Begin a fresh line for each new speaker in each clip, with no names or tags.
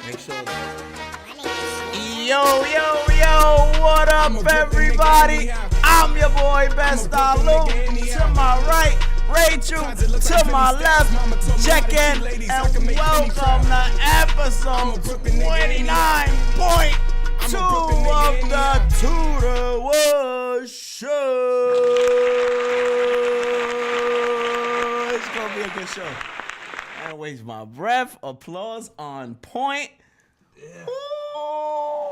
Make sure Yo, what up, everybody? I'm your boy, Best Luke. To my right, Rachel. To my left, check in and welcome to episode 29.2 of the Tudor Woods Show. It's gonna be a good show. I don't waste my breath. Applause on point.
Yeah.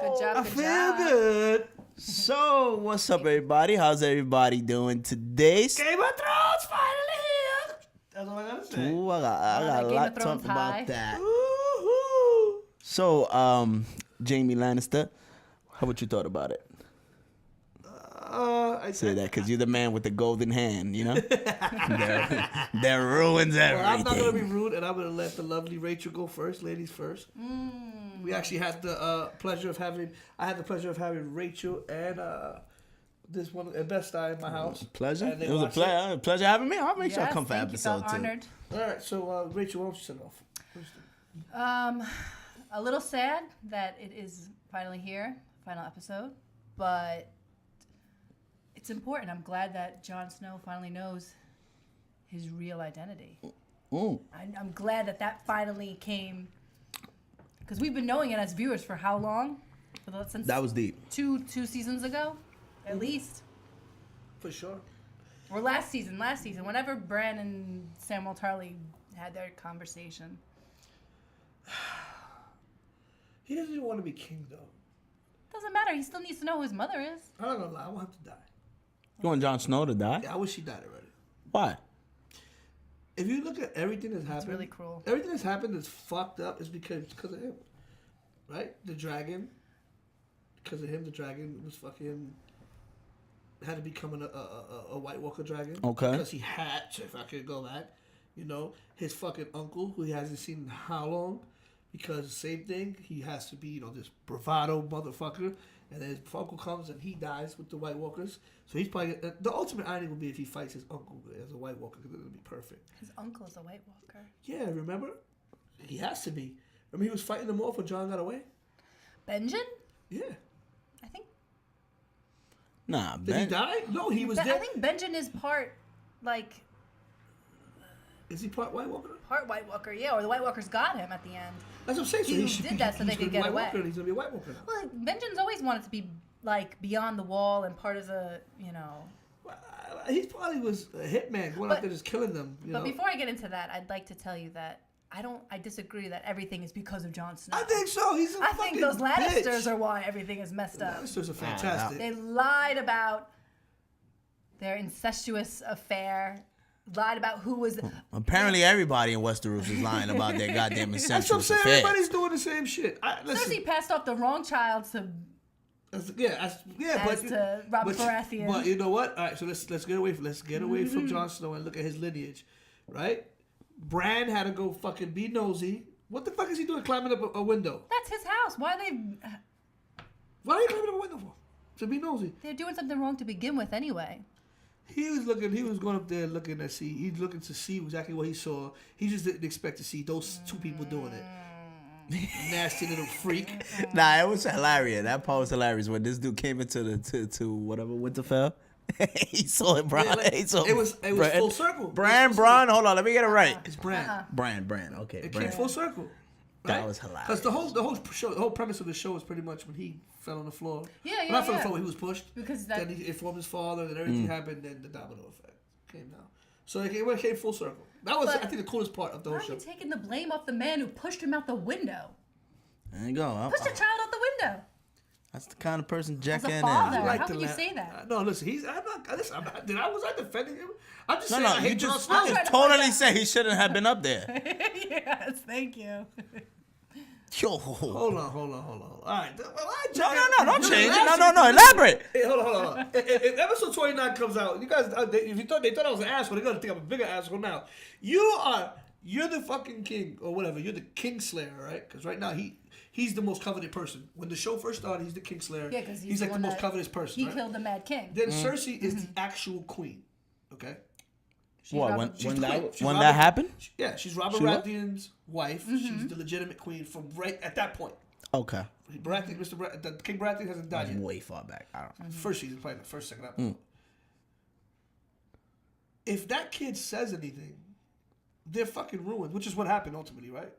Good job,
I
good
feel
job.
good.
So, what's up, everybody? How's everybody doing today?
Game of Thrones finally here. That's all I gotta say.
Ooh, I got a
Game
lot
of
to
Thrones
talk
high.
about that.
Woo-hoo.
So, Jamie Lannister, how what you thought about it?
I
Say that because you're the man with the golden hand, you know? that ruins everything.
Well, I'm not gonna be rude, and I'm gonna let the lovely Rachel go first. Ladies first. We actually had the pleasure of having. I had the pleasure of having Rachel and this one at Best Eye in my house.
Pleasure?
And they
It was a
watched
pleasure having me. I'll make sure I
Yes,
come for
thank you.
episode
Felt
2.
honored.
All right, so Rachel, why don't you set it off?
A little sad that it is finally here, final episode, but it's important. I'm glad that Jon Snow finally knows his real identity.
Ooh.
I'm glad that finally came, because we've been knowing it as viewers for how long? Since
That was deep.
two seasons ago, at least.
For sure.
Or last season, whenever Bran and Samuel Tarly had their conversation.
He doesn't even want to be king, though.
Doesn't matter. He still needs to know who his mother is.
I'm not gonna lie. I want him to die.
You want Jon Snow to die?
Yeah, I wish he died already.
Why?
If you look at everything that's happened,
really cruel.
Everything that's happened that's fucked up is because of him, right? The dragon, because of him, the dragon was fucking had to become a White Walker dragon.
Okay.
Because he had to. If I could go back, you know, his fucking uncle, who he hasn't seen in how long, because same thing, he has to be, this bravado motherfucker. And then his uncle comes and he dies with the White Walkers. So he's probably the ultimate irony would be if he fights his uncle as a White Walker, because it would be perfect.
His uncle is a White Walker.
Yeah, remember? He has to be. Remember he was fighting them off when John got away?
Benjen?
Yeah.
I think.
Nah,
Did he die? No, he was
I
dead.
think Benjen is part
Is he part White Walker?
White Walker, yeah. Or the White Walkers got him at the end.
That's what I'm saying. So
He
he should
did
be,
that so they
he's
could
gonna be
get
White
away.
Walker, and he's gonna be a White Walker now.
Well, Benjen's always wanted to be beyond the wall and part of the,
Well, he probably was a hitman going out there just killing them.
But before I get into that, I'd like to tell you that I disagree that everything is because of Jon Snow.
I think so. He's a
I
fucking
think those Lannisters
bitch.
are why everything is messed up.
Lannisters are fantastic.
They lied about their incestuous affair. Lied about who was.
Apparently, everybody in Westeros is lying about their goddamn
That's what I'm
incestuous
saying.
affair.
Everybody's doing the same shit. Listen,
Cersei passed off the wrong child to
As
to Robert Baratheon.
But you know what? All right, so let's get away from Jon Snow and look at his lineage, right? Bran had to go fucking be nosy. What the fuck is he doing climbing up a window?
That's his house. Why
Why are you climbing up a window for? To be nosy.
they're doing something wrong to begin with anyway.
He was going up there looking to see. He's looking to see exactly what he saw. He just didn't expect to see those two people doing it. Nasty little freak.
Nah, it was hilarious. That part was hilarious when this dude came into to whatever Winterfell. He saw it, Bran.
It was
Bran.
full circle.
Bran. Hold on, let me get it right.
It's Bran.
Bran. Okay,
It
Bran.
came full circle.
That was hilarious.
Because the whole premise of the show is pretty much when he fell on the floor.
Yeah,
Well,
yeah,
not fell on the
yeah.
floor, when he was pushed.
Because that-
Then he informed his father, then everything happened, then the domino effect came down. So it came full circle. That was,
But-
I think, the coolest part of the
Why
whole
are
show.
you taking the blame off the man who pushed him out the window?
There you go.
Pushed a child out the window.
That's the kind of person Jack
As a
in.
father.
I
How can you say that?
No, listen, was I defending him? I'm just
No,
saying I
you
hate Jon
just
Snow.
trying to
totally
find
said he shouldn't have been up there.
Yes, thank you.
Yo.
Hold on. All right.
No, don't change it. No, elaborate.
Hey, hold on. If episode 29 comes out, you guys, if they thought I was an asshole, they're gonna think I'm a bigger asshole now. You're the fucking king or whatever. You're the king slayer, right? Because right now he's the most coveted person. When the show first started, he's the king slayer.
Yeah, because
he's like the most coveted person.
He
right?
killed the Mad King.
Then Cersei is the actual queen. Okay.
What
Robert-
when
She's
that
Robert-
happened?
She's Robert
She what?
Baratheon's wife. She's the legitimate queen from right at that point.
Okay,
Baratheon, King Baratheon hasn't died
that's
yet.
way far back. I don't know.
First season, probably the first, second episode. If that kid says anything, they're fucking ruined, which is what happened ultimately, right?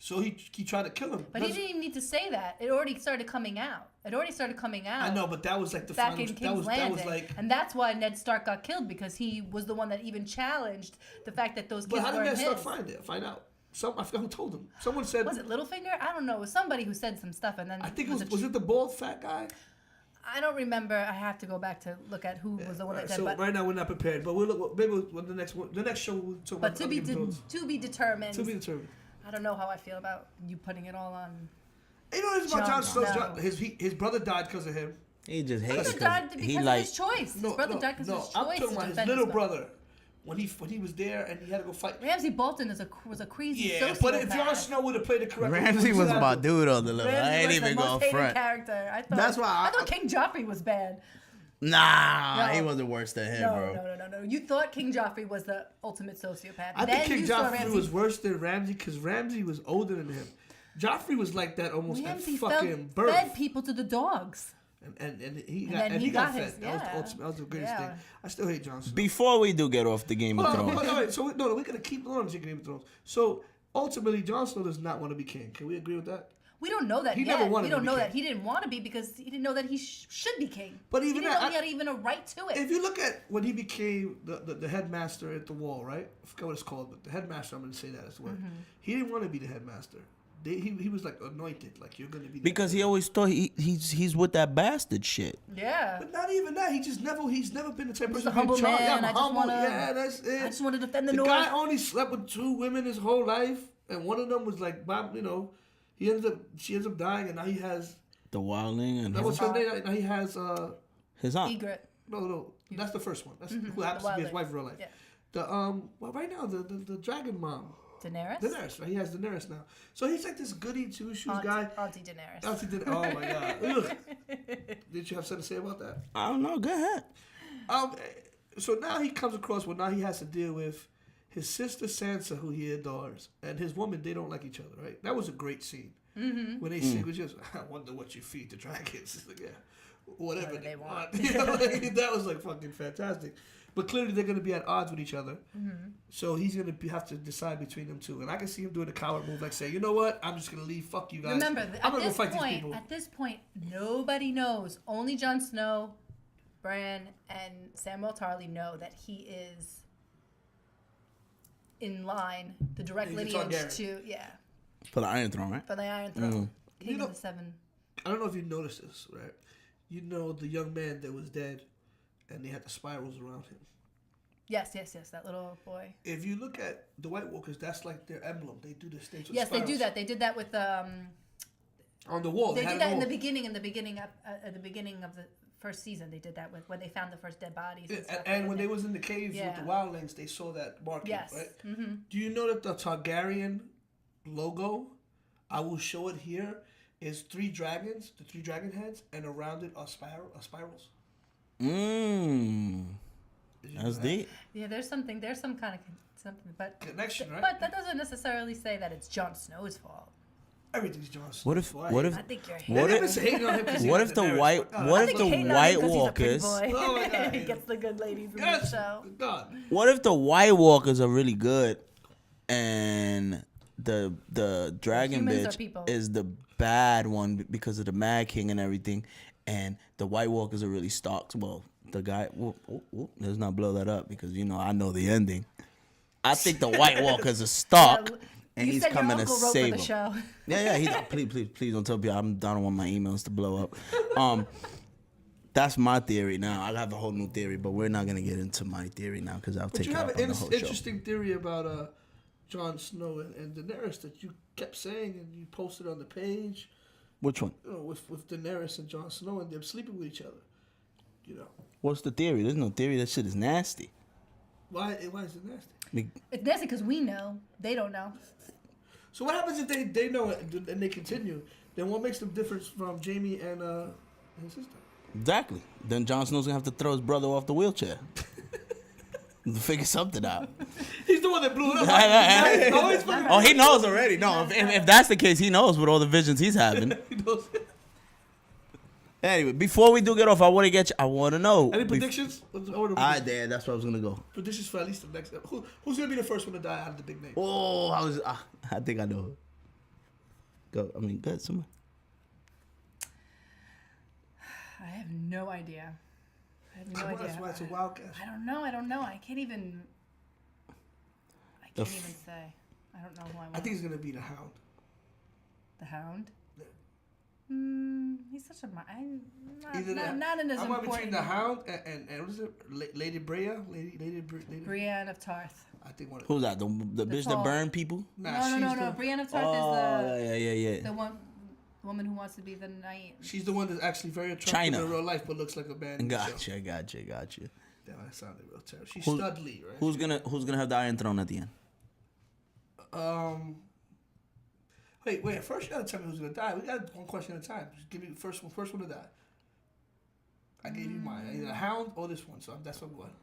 So he tried to kill him.
But he didn't even need to say that. It already started coming out.
I know, but that was like the
back
final.
in King's
that
Landing,
was like.
and that's why Ned Stark got killed, because he was the one that even challenged the fact that those
But
kids
how did
weren't
Ned
his.
Stark find out? I forgot who told him. Someone said.
Was it Littlefinger? I don't know. It was somebody who said some stuff, and then
I think it
a
was it the bald fat guy?
I don't remember. I have to go back to look at who was the one that
Right,
said.
so
but
right now we're not prepared, but we'll look. Maybe the next one, the next show we'll talk
but
about.
to be determined.
To be determined.
I don't know how I feel about you putting it all on.
You know this about Jon Snow.
No.
His brother died because of him.
He just hates
His
it
brother died
because
because
he
of
like
his choice. His brother died because of his choice.
I'm talking
to
about his
defend
little
brother.
brother when he was there and he had to go fight.
Ramsay Bolton was a crazy
Yeah,
sociopath.
but if Jon Snow would have played it correctly,
Ramsey was my dude on the level. I
Ramsay
ain't
was
even
the
going
most hated
front.
character. I thought,
That's why
I thought King Joffrey was bad.
Nah,
No.
he wasn't worse than him, bro.
No. You thought King Joffrey was the ultimate sociopath.
I
then
think King
you saw
Joffrey
Ramsay.
was worse than Ramsey because Ramsey was older than him. Joffrey was like that almost
Ramsay
at fucking
fed
birth.
people to the dogs.
And
then
he got
his-
fed. That was the
yeah.
ultimate. That was the greatest
Yeah.
thing. I still hate Jon Snow.
Before we do get off the Game of
Hold on,
Thrones,
all right, so we're gonna keep on to Game of Thrones. So ultimately, Jon Snow does not want to be king. Can we agree with that?
We don't know that
He
yet.
never wanted
We
to
don't
be
know
king.
that. He didn't want to be because he didn't know that he should be king.
But
he
even
didn't
that,
know he had even a right to it.
If you look at when he became the headmaster at the wall, right? I forgot what it's called, but the headmaster. I'm gonna say that as well. He didn't want to be the headmaster. He was like anointed, like you're gonna be.
because he always thought he's with that bastard shit.
Yeah.
But not even that. He's never been the type of person
a humble
to be in charge.
man.
Yeah, I'm
I just
humble.
wanna-
Yeah, that's it.
I just want to defend the
The
North.
guy only slept with 2 women his whole life, and one of them was like, she ends up dying, and now he has.
The wildling and
That was
his,
her name. Now he has.
his aunt.
Egret.
No, that's the first one. That's who happens to be his
Wildling.
wife in real life.
Yeah.
The well, right now the dragon mom.
Daenerys?
Daenerys, right? He has Daenerys now. So he's like this goody two shoes guy.
Auntie Daenerys.
Oh my god. Ugh. Did you have something to say about that?
I don't know. Go ahead.
So now he comes across now he has to deal with his sister Sansa, who he adores, and his woman. They don't like each other, right? That was a great scene. When they sing, just I wonder what you feed the dragons. It's like, yeah, whatever they want. You know, like, that was like fucking fantastic. But clearly they're going to be at odds with each other. So he's going to have to decide between them two. And I can see him doing a coward move, like say, you know what? I'm just going to leave. Fuck you guys.
Remember,
I'm going to go fight these people.
at this point, nobody knows. Only Jon Snow, Bran, and Samwell Tarly know that he is in line, the direct
He's a
lineage
Targaryen.
to,
For the Iron Throne, right?
for the Iron Throne. King
You know-
of the Seven.
I don't know if you noticed this, right? You know the young man that was dead, and they had the spirals around him.
Yes, that little boy.
If you look at the White Walkers, that's like their emblem. They do this thing with
Yes, they do
spirals.
that. They did that with
On the wall.
They
had
did
it
that
all.
in the beginning of the first season. They did that with when they found the first dead bodies. And, stuff.
And when they was in the caves with
Yeah.
the wildlings, they saw that marking,
Yes.
right?
Mm-hmm.
Do you know that the Targaryen logo, I will show it here, is 3 dragons, the 3 dragon heads, and around it are spirals. Did you know
That's
that?
deep.
Yeah, there's some kind of something, but
Connection, right?
But that doesn't necessarily say that it's Jon Snow's fault.
Everything's Jon Snow.
What if
I think you're hating.
What
They
if-
never say hating on him 'cause he
what
got
if the
Daenerys.
white
Oh,
what
I
if
think
the
you're hating on him
White
'cause he's a pretty
Walkers
boy.
Oh my God.
He gets the good ladies in
Yes,
the show.
God.
what if the White Walkers are really good and the dragon
Humans are
bitch
people.
is the bad one because of the Mad King and everything, and the White Walkers are really Starks? Well, the guy, let's not blow that up because I know the ending. I think the White Walkers are Stark,
Yeah,
and
you
he's
said
coming
your
to
uncle wrote
save
for the
him.
show.
Yeah. Please don't tell people. I don't want my emails to blow up. That's my theory now. I have a whole new theory, but we're not gonna get into my theory now because I'll
But
take
you
it
have
up
an
on the whole show.
interesting theory about Jon Snow and Daenerys that you kept saying and you posted on the page.
Which one?
With Daenerys and Jon Snow and them sleeping with each other.
What's the theory? There's no theory. That shit is nasty.
Why is it nasty?
It's nasty because we know. They don't know.
So what happens if they know it and they continue? Then what makes them different from Jaime and his sister?
Exactly. Then Jon Snow's gonna have to throw his brother off the wheelchair. Figure something out.
He's the one that blew it up. Always fucking
Oh, he knows already. No, if that's the case, he knows with all the visions he's having.
he knows.
Anyway, before we do get off, I want to get you. I want to know.
Any predictions?
Alright, Dan. That's where I was gonna go.
Predictions for at least the next. Who's gonna be the first one to die out of the big name?
Oh, I think I know. Go. I mean, good. Someone.
I have no idea.
That's why it's a wild guess.
I don't know. I can't even say. I don't know who I want.
I think it's gonna be the Hound.
The Hound?
Yeah.
He's such a... not in
I'm
his important...
between the Hound and what is it? Lady Brea? Lady
Brienne of Tarth.
I think one.
Who's that? The bitch that burn people?
Nah,
No. Brienne of Tarth is the woman who wants to be the knight.
She's the one that's actually very attractive in real life, but looks like a man.
Gotcha.
Damn, that sounded real terrible. She's Studley, right?
Who's gonna have the Iron Throne at the end?
Wait. First, you gotta tell me who's gonna die. We got one question at a time. Just give me the first one to die. I gave you mine. Either the Hound or this one. So that's what I'm going.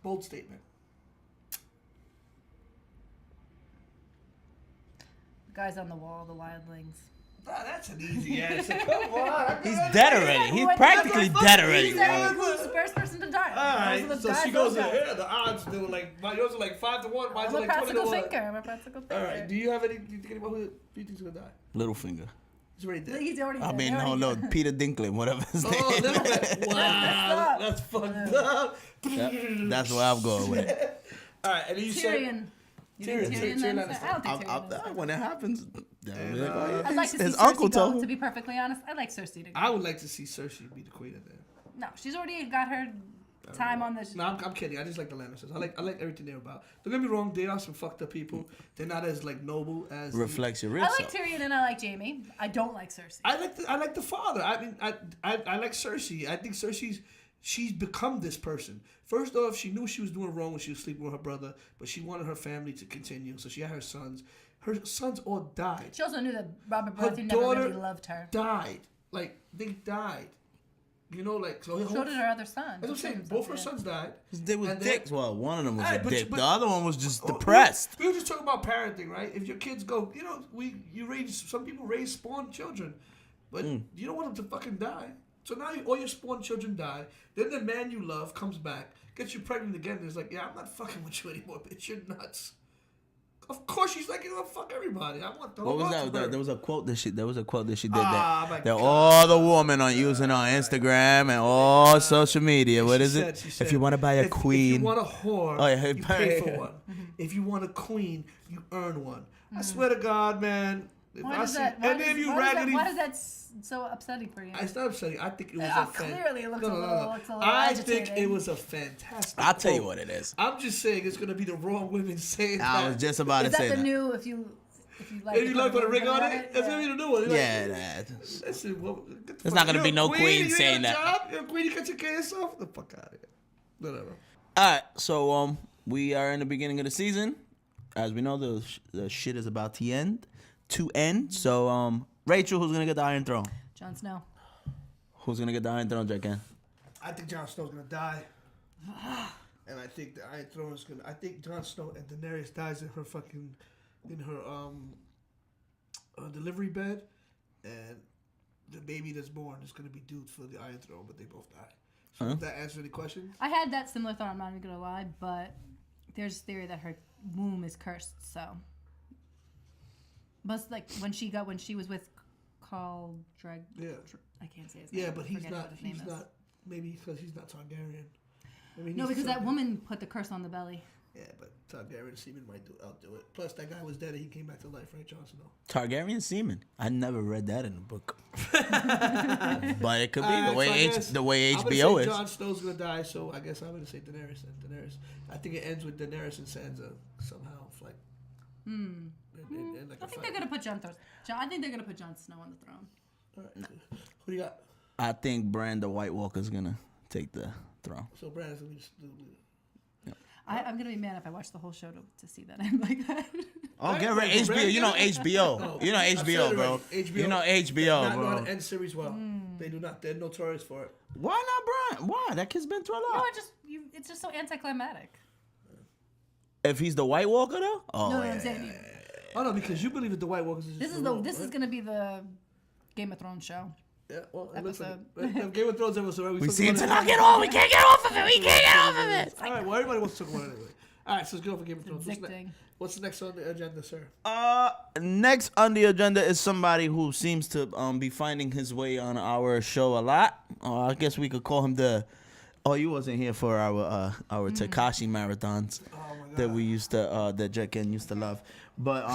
Bold statement.
The guys on the wall, the wildlings.
That's an easy answer. Come on.
He's dead already. He's practically dead already.
He's the first person to die.
Alright, so she goes here. The odds, they were like, yours are like 5-1. Mine's like 20-1.
I'm a practical thinker.
Alright, do you think about who you think's gonna die?
Littlefinger.
He's already dead.
He's already dead.
I mean, no, Peter Dinklage, whatever his name.
Oh, Littlefinger. Wow, that's fucked up.
That's where I'm going with it.
Alright, and then you said...
Tyrion.
Tyrion.
I don't think Tyrion.
When it happens,
I'd like to see
his
Cersei
uncle
go,
told.
to be perfectly honest. I'd like Cersei to go.
I would like to see Cersei be the queen of them.
No, she's already got her time on the...
No, I'm kidding. I just like the Lannisters. I like everything they're about. Don't get me wrong. They are some fucked up people. They're not as like noble as...
Reflects your real
I
self.
like Tyrion and I like Jaime. I don't like Cersei.
I like the father. I mean, I like Cersei. I think she's become this person. First off, she knew she was doing wrong when she was sleeping with her brother, but she wanted her family to continue. So she had her sons. Her sons all died.
She also knew that Robert Baratheon never really loved her.
Died. Like, they died. You know, like... So
did her other son.
That's what I'm saying. Both her sons died.
They was dicks. Well, one of them was a dick.
but-
The other one was just depressed.
We were just talking about parenting, right? If your kids go... You know, some people raise spawn children. But you don't want them to fucking die. So now all your spawn children die. Then the man you love comes back, gets you pregnant again, and is like, yeah, I'm not fucking with you anymore, bitch. You're nuts. Of course, she's like, fuck everybody. I want the whole
What was
world to
that?
burn.
There was a quote that she did
Ah, my
that
God.
all the women are using on Instagram and all social media. What is it?
She said,
If you want to buy a queen,
if you want a whore,
Oh, yeah,
you pay for one. If you want a queen, you earn one. I swear to God, man. If
Why
I
does
see
that,
any of you raggedy...
why is that so upsetting for you?
It's not upsetting. I think it was
Clearly it looks a little
I
agitated.
think it was a fantastic
I'll tell you
quote.
what it is.
I'm just saying it's going to be the wrong women saying that.
I was just about
Is
to say
that the
that.
new, if you like
If you like put a ring on it, that's going to be the new one.
Yeah, that.
Listen,
There's not gonna be no queen
you
saying
got a
that.
job? You're a queen, you can take care of yourself? Get the fuck out of here. Whatever.
All right, so we are in the beginning of the season. As we know, the shit is about to end. So Rachel, who's gonna get the Iron Throne?
Jon Snow.
Who's gonna get the Iron Throne, Jack?
I think Jon Snow's going to die. And I think the Iron Throne is going to... I think Jon Snow and Daenerys dies in her fucking... In her delivery bed. And the baby that's born is going to be due for the Iron Throne, but they both die. So does that answer any questions?
I had that similar thought, I'm not even gonna lie, but there's theory that her womb is cursed, so. But like when she was with Carl Drag.
Yeah.
I can't say his name.
Yeah, but he's
Forgetting
not.
what his name
He's
is.
not. Maybe because he's not Targaryen. I mean,
No,
he's
because that
Targaryen.
woman put the curse on the belly.
Yeah, but Targaryen semen might outdo it. Plus, that guy was dead and he came back to life, right, Jon Snow?
Targaryen semen. I never read that in a book. But it could be the way
I'm gonna
HBO
say
is.
Jon Snow's gonna die, so I guess I'm gonna say Daenerys. And Daenerys, I think it ends with Daenerys and Sansa somehow, like. In like
I think they're gonna put I think they're gonna put Jon Snow on the throne.
All right. Who do you got?
I think Bran the White Walker's gonna take the throne.
So Brandon's gonna be.
I'm gonna be mad if I watch the whole show to see that I'm like that.
Oh, get ready. HBO. You know HBO. You know HBO, bro.
HBO.
You know HBO,
Not know how
bro.
to end series well. They do not. They're notorious for it.
Why not Brian? Why? That kid's been through a lot.
No, it's just so anticlimactic.
If he's the White Walker, though? Oh,
No,
yeah.
I'm saying
Oh no, because you believe that the White Walkers is just
this is gonna be the Game of Thrones show.
Yeah, well, it looks like
episode.
it. Game of Thrones episode.
We seem to not get off. We can't get off of it. We can't get off of it.
All right, well, everybody wants to talk about it anyway. All right, so let's go for Game of Thrones.
Addicting.
What's next on the agenda, sir?
Next on the agenda is somebody who seems to be finding his way on our show a lot. I guess we could call him the. Oh, you wasn't here for our Tekashi marathons that we used to that Jekken used to love. But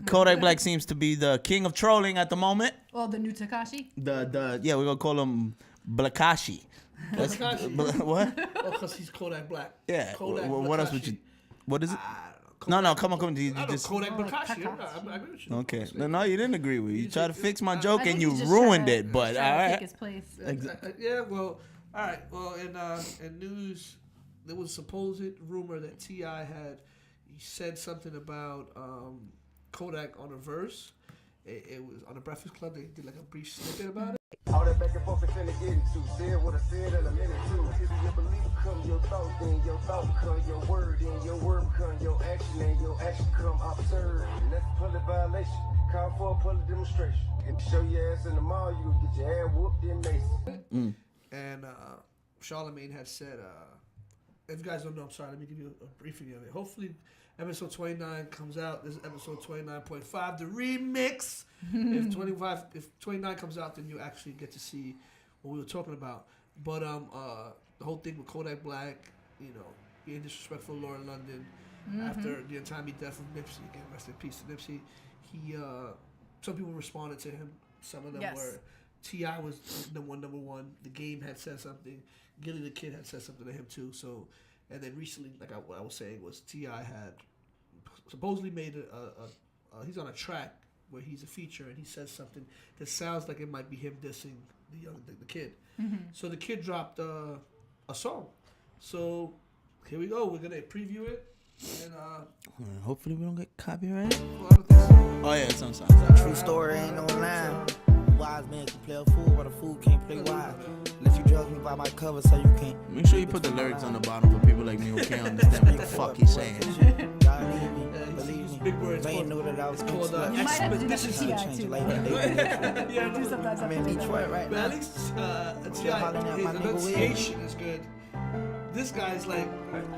Kodak Black seems to be the king of trolling at the moment.
Oh, the new Tekashi.
We're gonna call him Blackashi.
Blackashi?
What?
Oh, because he's Kodak Black.
Yeah.
Kodak
What else would you? What is it?
Kodak,
No, come on. You
I know,
just
Kodak Blackashi.
Tekashi.
I agree with you.
okay. No, you didn't agree with. You tried to fix my joke
I think
and you
he's just
ruined
trying
it.
to-
But
he's
all
trying to take
right.
his place.
Yeah, well, all right. Well, in news, there was a supposed rumor that T.I. he said something about Kodak on a verse. It was on the Breakfast Club. They did like a brief snippet about it.
All that back and forth is finna get into. Said what I said in a minute too. If your belief become your thought, then your thought become your word, then your word become your action, and your action become absurd. And that's a public violation. Call for a public demonstration. And show your ass in the mall, you gonna get your ass whooped in Mason.
And Charlemagne had said, if you guys don't know, I'm sorry, let me give you a briefing of it. Hopefully, episode 29 comes out. This is episode 29.5, the remix. If 29 comes out, then you actually get to see what we were talking about. But the whole thing with Kodak Black, being disrespectful to Lauren London after the untimely death of Nipsey. Again, rest in peace to Nipsey. He, some people responded to him. Some of them were. T.I. was number one. The Game had said something. Gilly the Kid had said something to him too. So, and then recently, like what I was saying, was T.I. had supposedly made he's on a track where he's a feature and he says something that sounds like it might be him dissing the kid. So the kid dropped a song. So here we go. We're gonna preview it. And
Hopefully we don't get copyrighted.
well, I don't think so.
Oh yeah, it's on sound.
True story ain't no line. Wise man can play a fool, but a fool can't play wise. Let you judge me by my cover so you can't.
Make sure you put the lyrics on the bottom for people like me who can't understand what the fuck he's saying.
God need me, believe me.
Big words.
They ain't know that I was
It's called
called
You might have to do that
Expedition.
for T.I.
change
too.
it like that. They
Yeah,
Do sometimes
I'm in
have to do
Detroit
that.
right
but at
now.
least
Still hollering
T.I.
out
his
my nigga Will.
enunciation is good. This guy's like.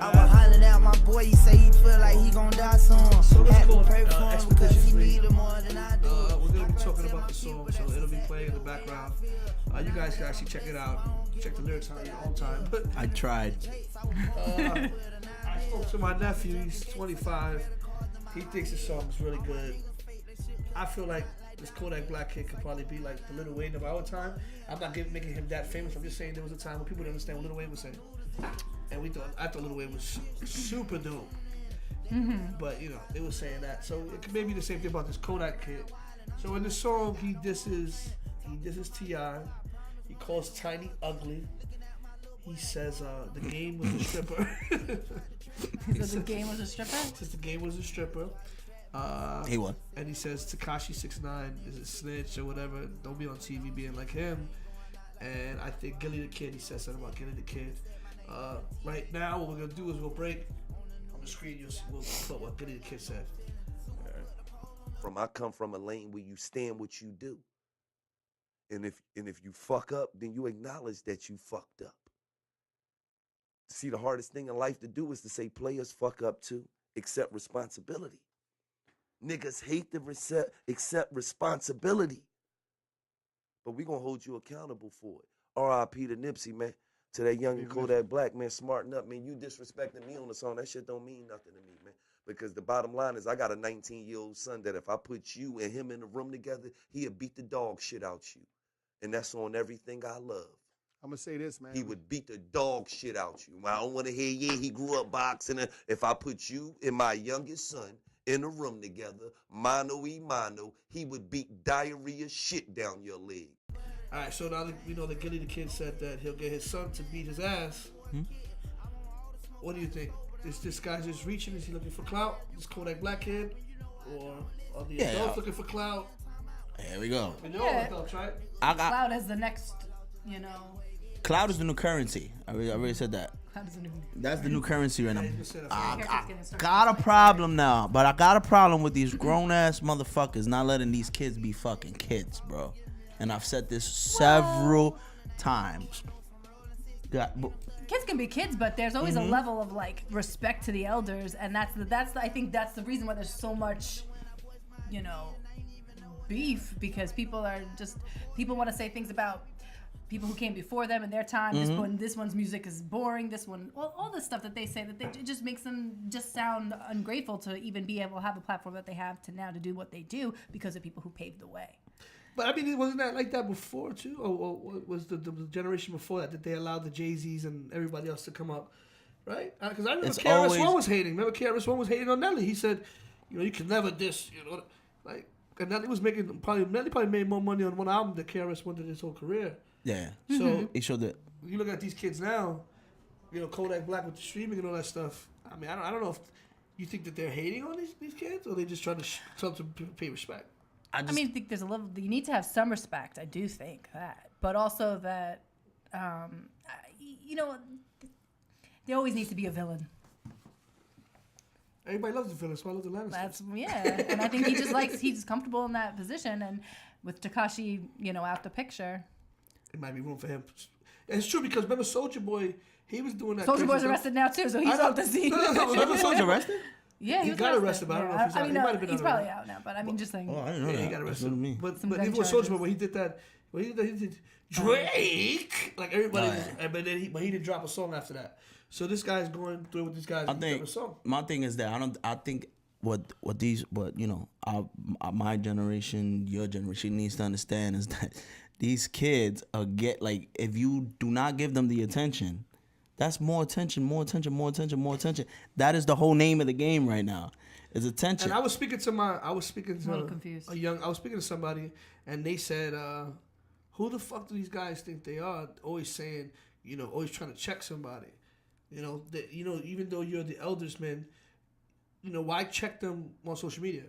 I was hollering out my boy, he say he feel like he gon' die soon.
So let's
Had to
call
pray
it
for him
Expedition
because he
3.
need it more than I do.
We're gonna be talking about the song, so it'll be playing in the background. You guys can actually check it out. Check the lyrics on your own time. But
I tried.
I spoke to my nephew. He's 25. He thinks the song is really good. I feel like this Kodak Black kid could probably be like the Lil Wayne of our time. I'm not making him that famous. I'm just saying there was a time when people didn't understand what Lil Wayne was saying, and I thought Lil Wayne was super dope. But they were saying that, so it could maybe the same thing about this Kodak kid. So in the song, he disses T.I. He calls Tiny ugly. He says the Game was a stripper.
So the Game was a stripper?
Says the Game was a stripper.
He won.
And he says Tekashi 6ix9ine is a snitch or whatever. Don't be on TV being like him. And I think Gilly the Kid, he says something about Gilly the Kid. Right now, what we're gonna do is we'll break on the screen. We'll put what Gilly the Kid said.
I come from a lane where you stand what you do. And if you fuck up, then you acknowledge that you fucked up. See, the hardest thing in life to do is to say players fuck up too. Accept responsibility. Niggas hate to accept responsibility. But we gonna hold you accountable for it. R.I.P. to Nipsey, man. To that young Kodak Black, man, smarten up, man. You disrespecting me on the song, that shit don't mean nothing to me, man. Because the bottom line is I got a 19-year-old son that if I put you and him in the room together, he'll beat the dog shit out you. And that's on everything I love.
I'm gonna say this, man.
He would beat the dog shit out you. I don't want to hear, he grew up boxing. If I put you and my youngest son in a room together, mano y mano, he would beat diarrhea shit down your leg.
All right, so now that we know that Gilly the Kid said that he'll get his son to beat his ass. What do you think? Is this guy just reaching? Is he looking for clout? This Kodak Black kid, or are the adults looking for clout?
Here we go.
And they're all
Yeah.
adults, right?
I got
Cloud as the next, you know.
cloud is the new currency. I already said that.
Cloud is the new.
That's the new currency right now.
You said that.
I got a problem now, but I got a problem with these grown ass motherfuckers not letting these kids be fucking kids, bro. And I've said this several times.
Kids can be kids, but there's always a level of like respect to the elders, and I think that's the reason why there's so much, you know, beef, because people want to say things about people who came before them in their time. This one's music is boring. This one, all the stuff that they say it just makes them just sound ungrateful to even be able to have the platform that they have to now to do what they do because of people who paved the way.
But I mean, wasn't that like that before too? Or was the generation before that they allowed the Jay-Z's and everybody else to come up, right? Because I remember KRS-One was hating. Remember KRS-One was hating on Nelly. He said, you know, you can never diss, you know, like, and Nelly was making Nelly probably made more money on one album than KRS-One did his whole career.
Yeah.
So
he showed that.
You look at these kids now, you know, Kodak Black with the streaming and all that stuff. I mean, I don't know if you think that they're hating on these kids, or they just trying to tell them to pay respect.
I mean, I think there's a level. You need to have some respect. I do think that, but also that, you know, there always needs to be a villain.
Everybody loves the villain, so I love the Lannisters.
And I think he's comfortable in that position, and with Tekashi, you know, out the picture.
It might be room for him. And it's true, because remember Soulja Boy, he was doing that.
Soulja Boy's arrested now too, so he's off the scene.
No,
Soulja arrested?
Yeah,
he got arrested, but I don't know if he's out. He might have been
he's
out
probably
already.
out now, but I mean, just saying.
Oh, I didn't know that.
He got arrested.
Me.
But
Some
even
gun
with Soulja
charges.
Boy, when he did that, he did Drake, like everybody, but he didn't drop a song after that. So this guy's going through with these guys.
I think
a song.
my thing is that I think what you know, my generation, your generation needs to understand is that these kids if you do not give them the attention, that's more attention. That is the whole name of the game right now. Is attention.
And I was speaking to
confused.
I was speaking to somebody, and they said, "Who the fuck do these guys think they are? Always saying, you know, always trying to check somebody. You know, that, you know, even though you're the elders, man, you know, why check them on social media?"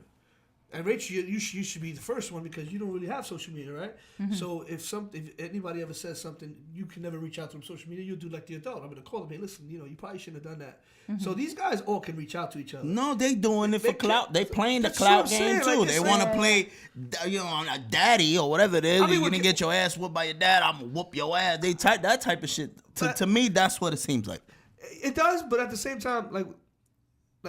And Rachel, you should be the first one, because you don't really have social media, right? Mm-hmm. So if anybody ever says something, you can never reach out to them on social media. You do like the adult. I'm gonna call them. Hey, listen, you know, you probably shouldn't have done that. Mm-hmm. So these guys all can reach out to each other.
No, they doing it for clout. They playing the clout game too. Like, they want to play, you know, a daddy or whatever it is. I mean, you're gonna get your ass whooped by your dad. I'm gonna whoop your ass. They type that type of shit. To me, that's what it seems like.
It does, but at the same time, like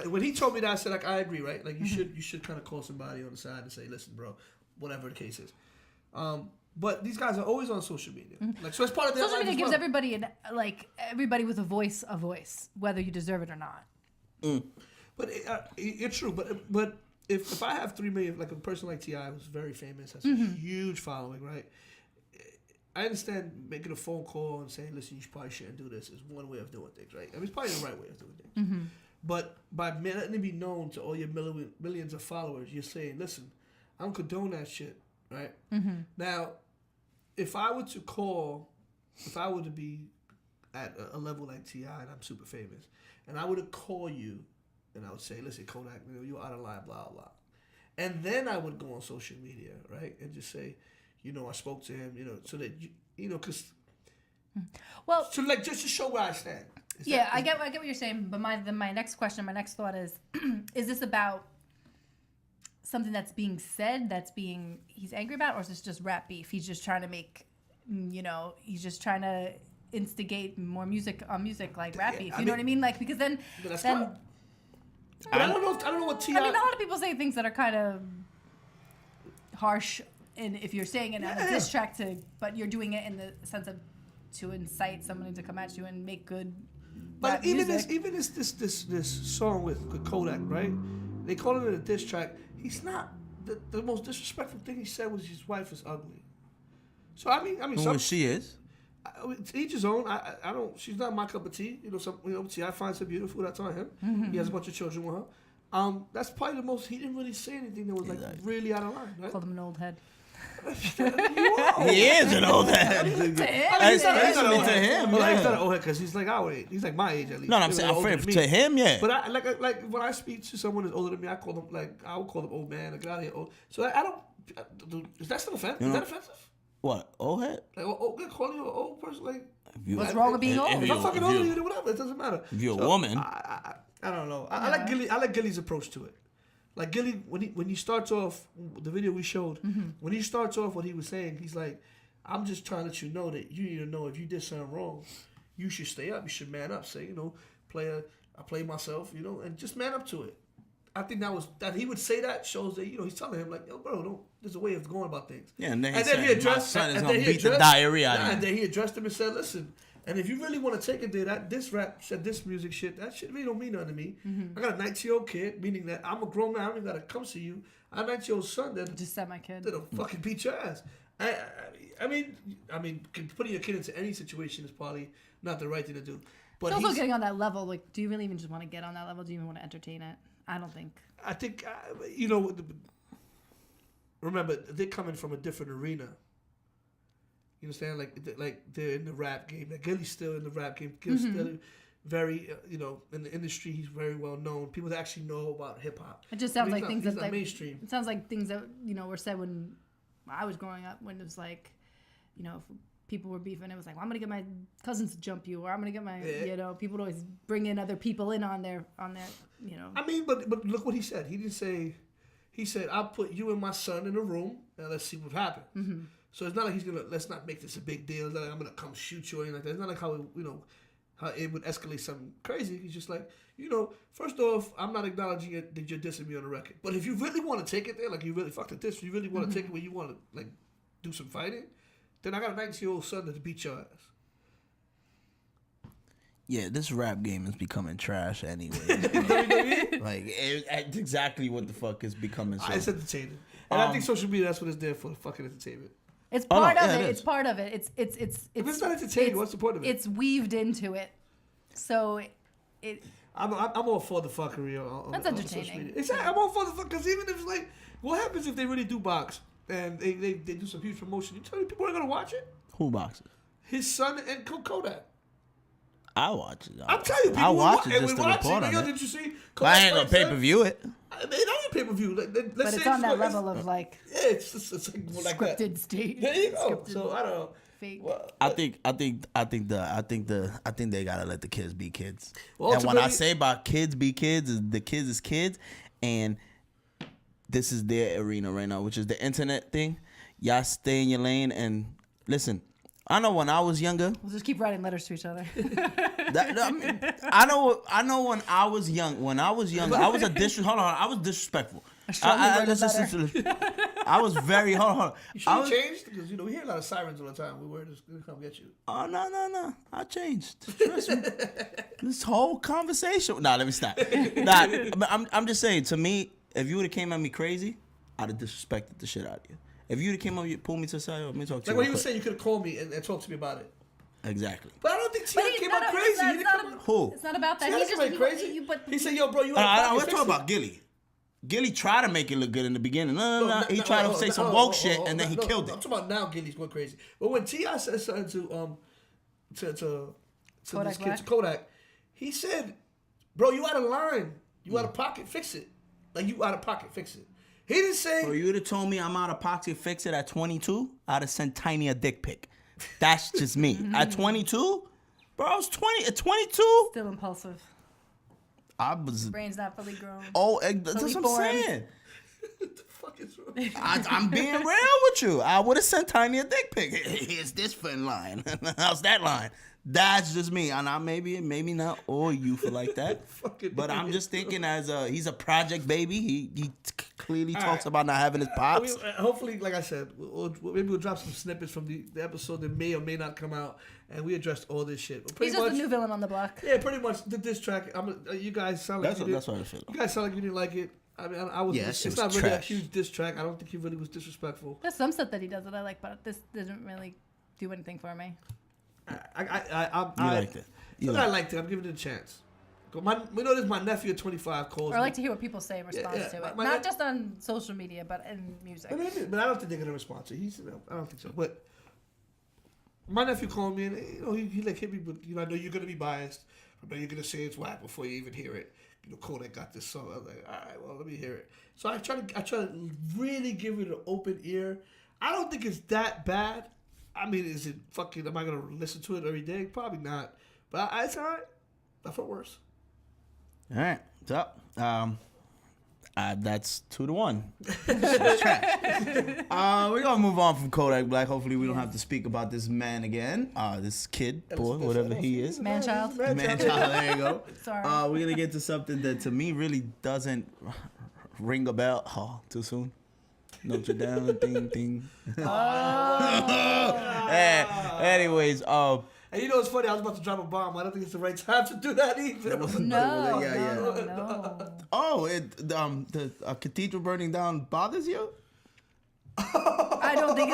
when he told me that, I said, like, I agree, right? Like you should kind of call somebody on the side and say, listen, bro, whatever the case is. But these guys are always on social media. Like, so it's part of their
Social
life
media
as
gives
well.
everybody with a voice, whether you deserve it or not.
But it's true. But if I have 3 million, like a person like T.I. who's very famous, has a huge following, right? I understand making a phone call and saying, listen, you probably shouldn't do this is one way of doing things, right? I mean, it's probably the right way of doing things. Mm-hmm. But by letting it be known to all your millions of followers, you're saying, listen, I don't condone that shit, right? Mm-hmm. Now, if I were to be at a level like T.I. and I'm super famous, and I were to call you and I would say, listen, Kodak, you know, you're out of line, blah, blah. And then I would go on social media, right? And just say, you know, I spoke to him, you know, so that, you know, because...
Well...
So, like, just to show where I stand.
I get what you're saying, but my next question, my next thought is this about something that's being said, he's angry about, or is this just rap beef? He's just trying to make, you know, he's just trying to instigate more music like rap beef. You know what I mean? Like, because then...
But I don't know what T.I.
I mean, a lot of people say things that are kind of harsh, and if you're saying it on a diss track but you're doing it in the sense of to incite somebody to come at you and make good.
But even this song with Kodak, right? They call it a diss track. He's not the most disrespectful thing he said was his wife is ugly. So I mean,
she is.
To each his own. I don't. She's not my cup of tea. You know, T.I. finds her beautiful. That's on him. Mm-hmm. He has a bunch of children with her. That's probably the most. He didn't really say anything that was like really out of line. Right?
Called him an old head.
He is an old head. Especially to him.
Well, he's not an old head because he's like our age. He's like my age at least.
No, I'm saying to him, yeah.
But I like when I speak to someone that's older than me, I will call them old man or get out of here. So I don't Is that still offensive?
You
Is
know-
that offensive?
What? Old head?
Like, calling you an old person, like.
What's wrong with being old?
If I'm fucking older than you, then whatever. It doesn't matter.
If you're a woman.
I don't know. I like Gilly. I like Gilly's approach to it. Like Gilly, when he starts off the video we showed, when he starts off what he was saying, he's like, "I'm just trying to let you know that you need to know if you did something wrong, you should stay up. You should man up. Say, I play myself, and just man up to it." I think that he would say that shows that he's telling him like, "Yo, bro, don't. There's a way of going about things."
Yeah, and then
he addressed,
my son is
and
gonna
then he
beat the
addressed-
diarrhea out of
and
you.
then he addressed him and said, "Listen, and if you really want to take it there, this rap said this music shit, that shit really don't mean nothing to me. I got a 19-year-old kid, meaning that I'm a grown man. I don't even gotta come see you. I have a 19-year-old son that
Just said my kid.
that'll fucking beat your ass." I mean, putting your kid into any situation is probably not the right thing to do. But
It's also getting on that level. Like, do you really even just want to get on that level? Do you even want to entertain it? I don't think.
I think remember they're coming from a different arena. You understand? Like they're in the rap game. Like Gilly's still in the rap game. Gilly's still very, in the industry. He's very well known. People that actually know about hip hop.
It just sounds like things
he's
that
not mainstream.
It sounds like things that were said when I was growing up. When it was like, if people were beefing, it was like, well, I'm gonna get my cousins to jump you, or I'm gonna get my, people would always bring in other people in on their.
I mean, but look what he said. He didn't say. He said, "I'll put you and my son in a room and let's see what happens." So it's not like he's gonna. Let's not make this a big deal. It's not like I'm gonna come shoot you or anything like that. It's not like how how it would escalate something crazy. He's just like, first off, I'm not acknowledging it that you're dissing me on the record. But if you really want to take it there, like you really fucked at this, you really want to take it where you want to like do some fighting, then I got a 19-year-old son to beat your ass.
Yeah, this rap game is becoming trash anyway. Like, it's exactly what the fuck is becoming. So.
It's entertaining. And I think social media, that's what it's there for, fucking entertainment.
It's part of
it
it.
is.
It's part of it. It's
If it's not entertaining, what's the point of it?
It's weaved into it. So
I'm all for the fuckery on
That's
on social
entertaining.
media. Exactly. I'm all for the fuck, because even if, like, what happens if they really do box and they do some huge promotion? You tell me people aren't going to watch it?
Who boxes?
His son and Kodak.
I watch it.
I'm telling you, people
I
will
watch it
and
just
we
to
watch
report
it.
on
Yo,
it.
did you see?
But I ain't gonna pay per view it.
I mean, not pay per view. Let's
but
say
it's on that
like-
level of like
Yeah, it's like more like that.
scripted state.
There you go.
Scripted
So I don't know.
fake.
Well,
I think they gotta let the kids be kids.
Well,
and when I
ultimately-
say about kids be kids, is the kids is kids, and this is their arena right now, which is the internet thing. Y'all stay in your lane and listen. I know when I was younger.
We'll just keep writing letters to each other.
I know when I was young. When I was younger, I was I was disrespectful. I was very hold on.
you should have changed because we hear a lot of sirens all the time. We were just gonna come get you.
Oh no! I changed. Trust me. This whole conversation. Nah, let me stop. I'm just saying. To me, if you would have came at me crazy, I'd have disrespected the shit out of you. If you would have came up, pulled me to the side, let me talk to you.
Like what he
real
was
quick.
saying, you could have called me and talked to me about it.
Exactly.
But I don't think T.I. came out crazy. He didn't come out.
Who?
It's not about that.
T.I.
He's
came
just
out crazy. He said, "Yo, bro, you."
Let's talk about Gilly. Gilly tried to make it look good in the beginning. No. He tried to say some woke shit and then he killed
I'm
it.
talking about now. Gilly's going crazy. But when T.I. said something to
Kodak
this kid,
Black?
to Kodak, he said, "Bro, you out of line. You out of pocket. Fix it. Like you out of pocket. Fix it." He didn't say.
Bro, you would have told me I'm out of pocket, fix it at 22, I'd have sent Tiny a dick pic. That's just me. At 22, bro, I was 20. At 22,
Still impulsive.
I was.
Brain's not fully grown.
Oh, that's what I'm
formed.
saying.
What the fuck is wrong?
I'm being real with you. I would have sent Tiny a dick pic. Here's this fin line. How's that line? That's just me. And I maybe not all you for like that. But I'm just thinking he's a project baby. He clearly talks about not having his pops.
Hopefully, like I said, maybe we'll drop some snippets from the episode that may or may not come out, and we addressed all this shit. But
He's just a new villain on the block.
Yeah, pretty much the diss track. You guys sound like
That's what I feel.
You guys sound like you didn't like it. I mean, I was.
Yeah,
It's
shit was
not really
trash.
a huge diss track. I don't think he really was disrespectful.
There's some stuff that he does that I like, but this doesn't really do anything for me.
I
liked it.
I liked it. I'm giving it a chance. We know this is my nephew at 25 calls.
Or I like to hear what people say in response
yeah,
to it.
my-
Not just on social media, but in music.
But I don't think they're gonna respond to it. I don't think so. But my nephew called me and he like hit me with I know you're gonna be biased. I know you're gonna say it's whack before you even hear it. Kodak got this song. I was like, all right, well, let me hear it. So I try to really give it an open ear. I don't think it's that bad. I mean, is it fucking? Am I gonna listen to it every day? Probably not. But it's all right. I've heard worse.
All right, so that's 2-1. It's trash. We're gonna move on from Kodak Black. Hopefully, we don't have to speak about this man again. This kid, boy, whatever he is.
Man-child.
Man-child, there you go.
Sorry.
We're gonna get to something that to me really doesn't ring a bell. Oh, too soon. Notre Dame, ding, ding. Anyways,
And you know what's funny? I was about to drop a bomb. I don't think it's the right time to do that either.
No.
Oh, the cathedral burning down bothers you?
I don't think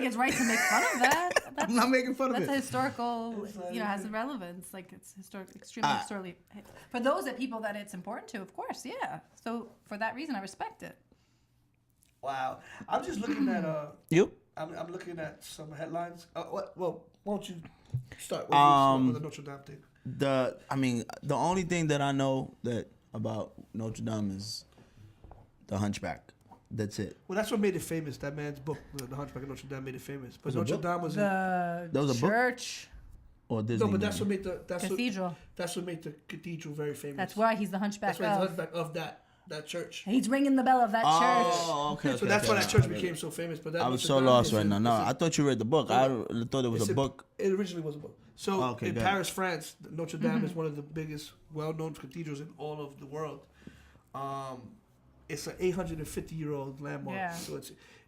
it's right to make fun of that.
I'm not making fun of
That's
it.
a historical, has relevance. Like it's extremely historically. For those people that it's important to, of course, yeah. So for that reason, I respect it.
Wow. I'm just looking at
You?
I'm looking at some headlines. Well, why don't you start with the Notre Dame thing?
The only thing that I know about Notre Dame is the Hunchback. That's it.
Well, that's what made it famous. That man's book, The Hunchback of Notre Dame, made it famous. But
Was it a
Notre
book?
Dame was
The
That was a book?
church
Or Disney?
no, but that's what made the
cathedral.
That's what made the cathedral very famous.
That's why he's the hunchback
That's why he's the
of.
hunchback of that church.
He's ringing the bell of that church.
Oh, okay.
So that's why that church became so famous. But that
I was
Notre
so
Dame
lost
is
right now. No, I thought you read the book. I thought it was a book.
It originally was a book. So
Okay,
in
got it.
Paris, France, Notre Dame is one of the biggest, well-known cathedrals in all of the world. It's an 850-year-old landmark.
Yeah.
So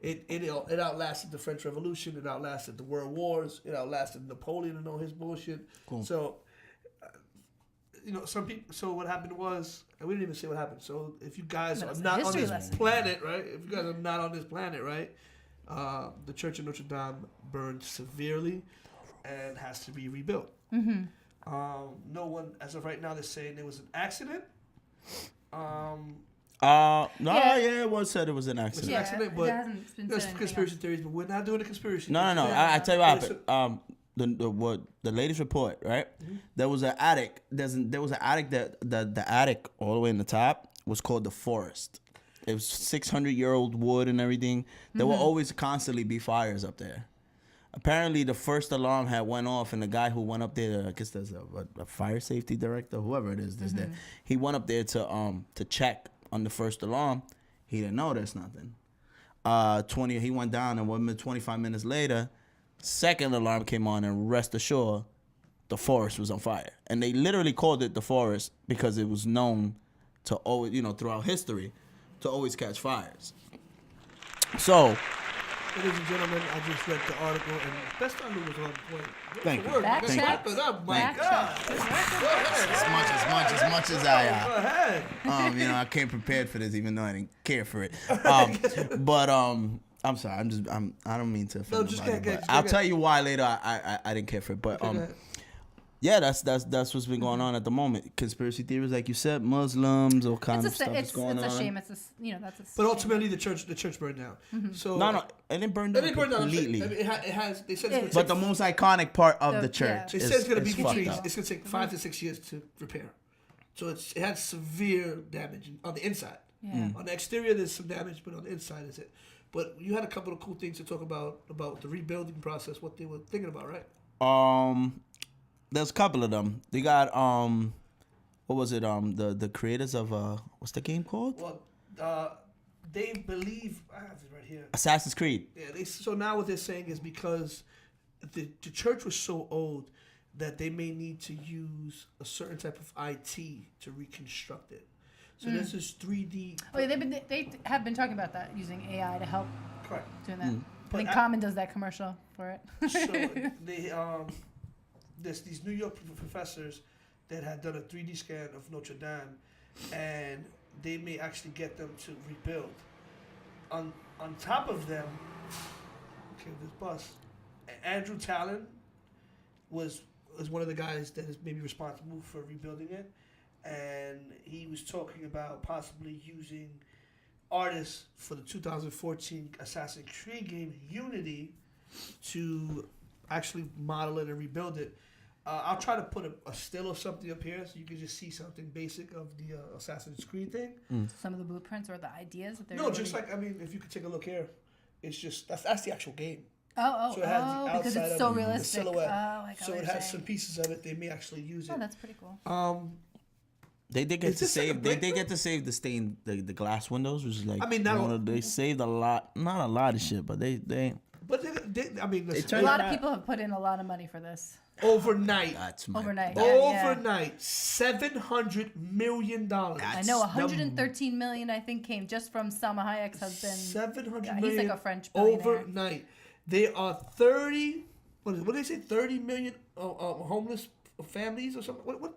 it outlasted the French Revolution. It outlasted the World Wars. It outlasted Napoleon and all his bullshit.
Cool.
So, some people. So what happened was, and we didn't even say what happened. So if you guys
But
are
it's a
not on
history
this
lesson.
planet, right? If you guys are not on this planet, right? The Church of Notre Dame burned severely and has to be rebuilt.
Mm-hmm.
No one, as of right now, they're saying it was an accident.
It was said it was an accident.
Yeah. accident, but
it hasn't been
There's
said anything
conspiracy
else.
theories, but we're not doing a conspiracy.
No. I tell you what happened. The latest report, right?
Mm-hmm.
There was an attic. There was an attic that the attic all the way in the top was called the forest. It was 600-year-old wood and everything. There will always constantly be fires up there. Apparently, the first alarm had went off, and the guy who went up there, I guess there's a fire safety director, whoever it is, there. He went up there to check on the first alarm. He didn't notice nothing. He went down, and 25 minutes later, second alarm came on, and rest assured, the forest was on fire. And they literally called it the forest because it was known to always, throughout history, to always catch fires. So,
ladies and gentlemen, I just read the article, and Best I knew was on point.
Thank you.
Fact
Thank
check.
It up, my
Fact
God.
check.
as much as I
Go ahead.
I came prepared for this, even though I didn't care for it. But I'm sorry. I don't mean to offend
just
nobody,
get-
but
just
I'll
get-
tell you why later. I didn't care for it, but
go ahead.
yeah, that's what's been going on at the moment. Conspiracy theories, like you said, Muslims, all kinds of stuff is going on.
It's a shame. That's a
But
shame.
ultimately, the church burned down. So
No, it didn't burn
it
down
didn't burn down
completely.
I mean, it has. They said it's gonna
But
take,
the most iconic part of
The-
the church
yeah.
it
is,
says it's gonna be
is fucked
between.
up.
It's gonna take 5 to 6 years to repair. So it had severe damage on the inside.
Yeah.
On the exterior, there's some damage, but on the inside, is it? But you had a couple of cool things to talk about the rebuilding process, what they were thinking about, right?
There's a couple of them. They got what was it? The creators of what's the game called?
Well, they believe I have it right here.
Assassin's Creed.
Yeah, so now what they're saying is because the church was so old that they may need to use a certain type of IT to reconstruct it. So there's this 3D.
Oh, yeah, they have been talking about that, using AI to help
Correct.
doing that. I
But
think
I-
Common does that commercial for it.
So they there's these New York professors that had done a 3D scan of Notre Dame, and they may actually get them to rebuild. On top of them, okay, this bus, Andrew Tallon was one of the guys that is maybe responsible for rebuilding it, and he was talking about possibly using artists for the 2014 Assassin's Creed game Unity to actually model it and rebuild it. I'll try to put a still or something up here so you can just see something basic of the Assassin's Creed thing.
Some of the blueprints or the ideas that they're
No, just like, I mean, if you could take a look here, it's just, that's the actual game.
So
it has the
because
outside
it's
of
so
the
realistic.
silhouette.
I got
So
what
it
you're
has some
saying.
pieces of it. They may actually use it.
Oh, that's pretty cool.
They did get
Is
to
this like a
save. They
brick
did
room?
get to save the glass windows, which is like.
I mean, not
they saved a lot. Not a lot of shit, but they.
But I mean, listen,
A lot of people have put in a lot of money for this.
overnight.
That's my.
Overnight.
Overnight, $700 million.
I know 113 million. I think came just from Salma Hayek's husband.
700
Yeah,
million
he's like a French billionaire.
overnight. There are 30. What did they say? 30 million homeless families or something. What?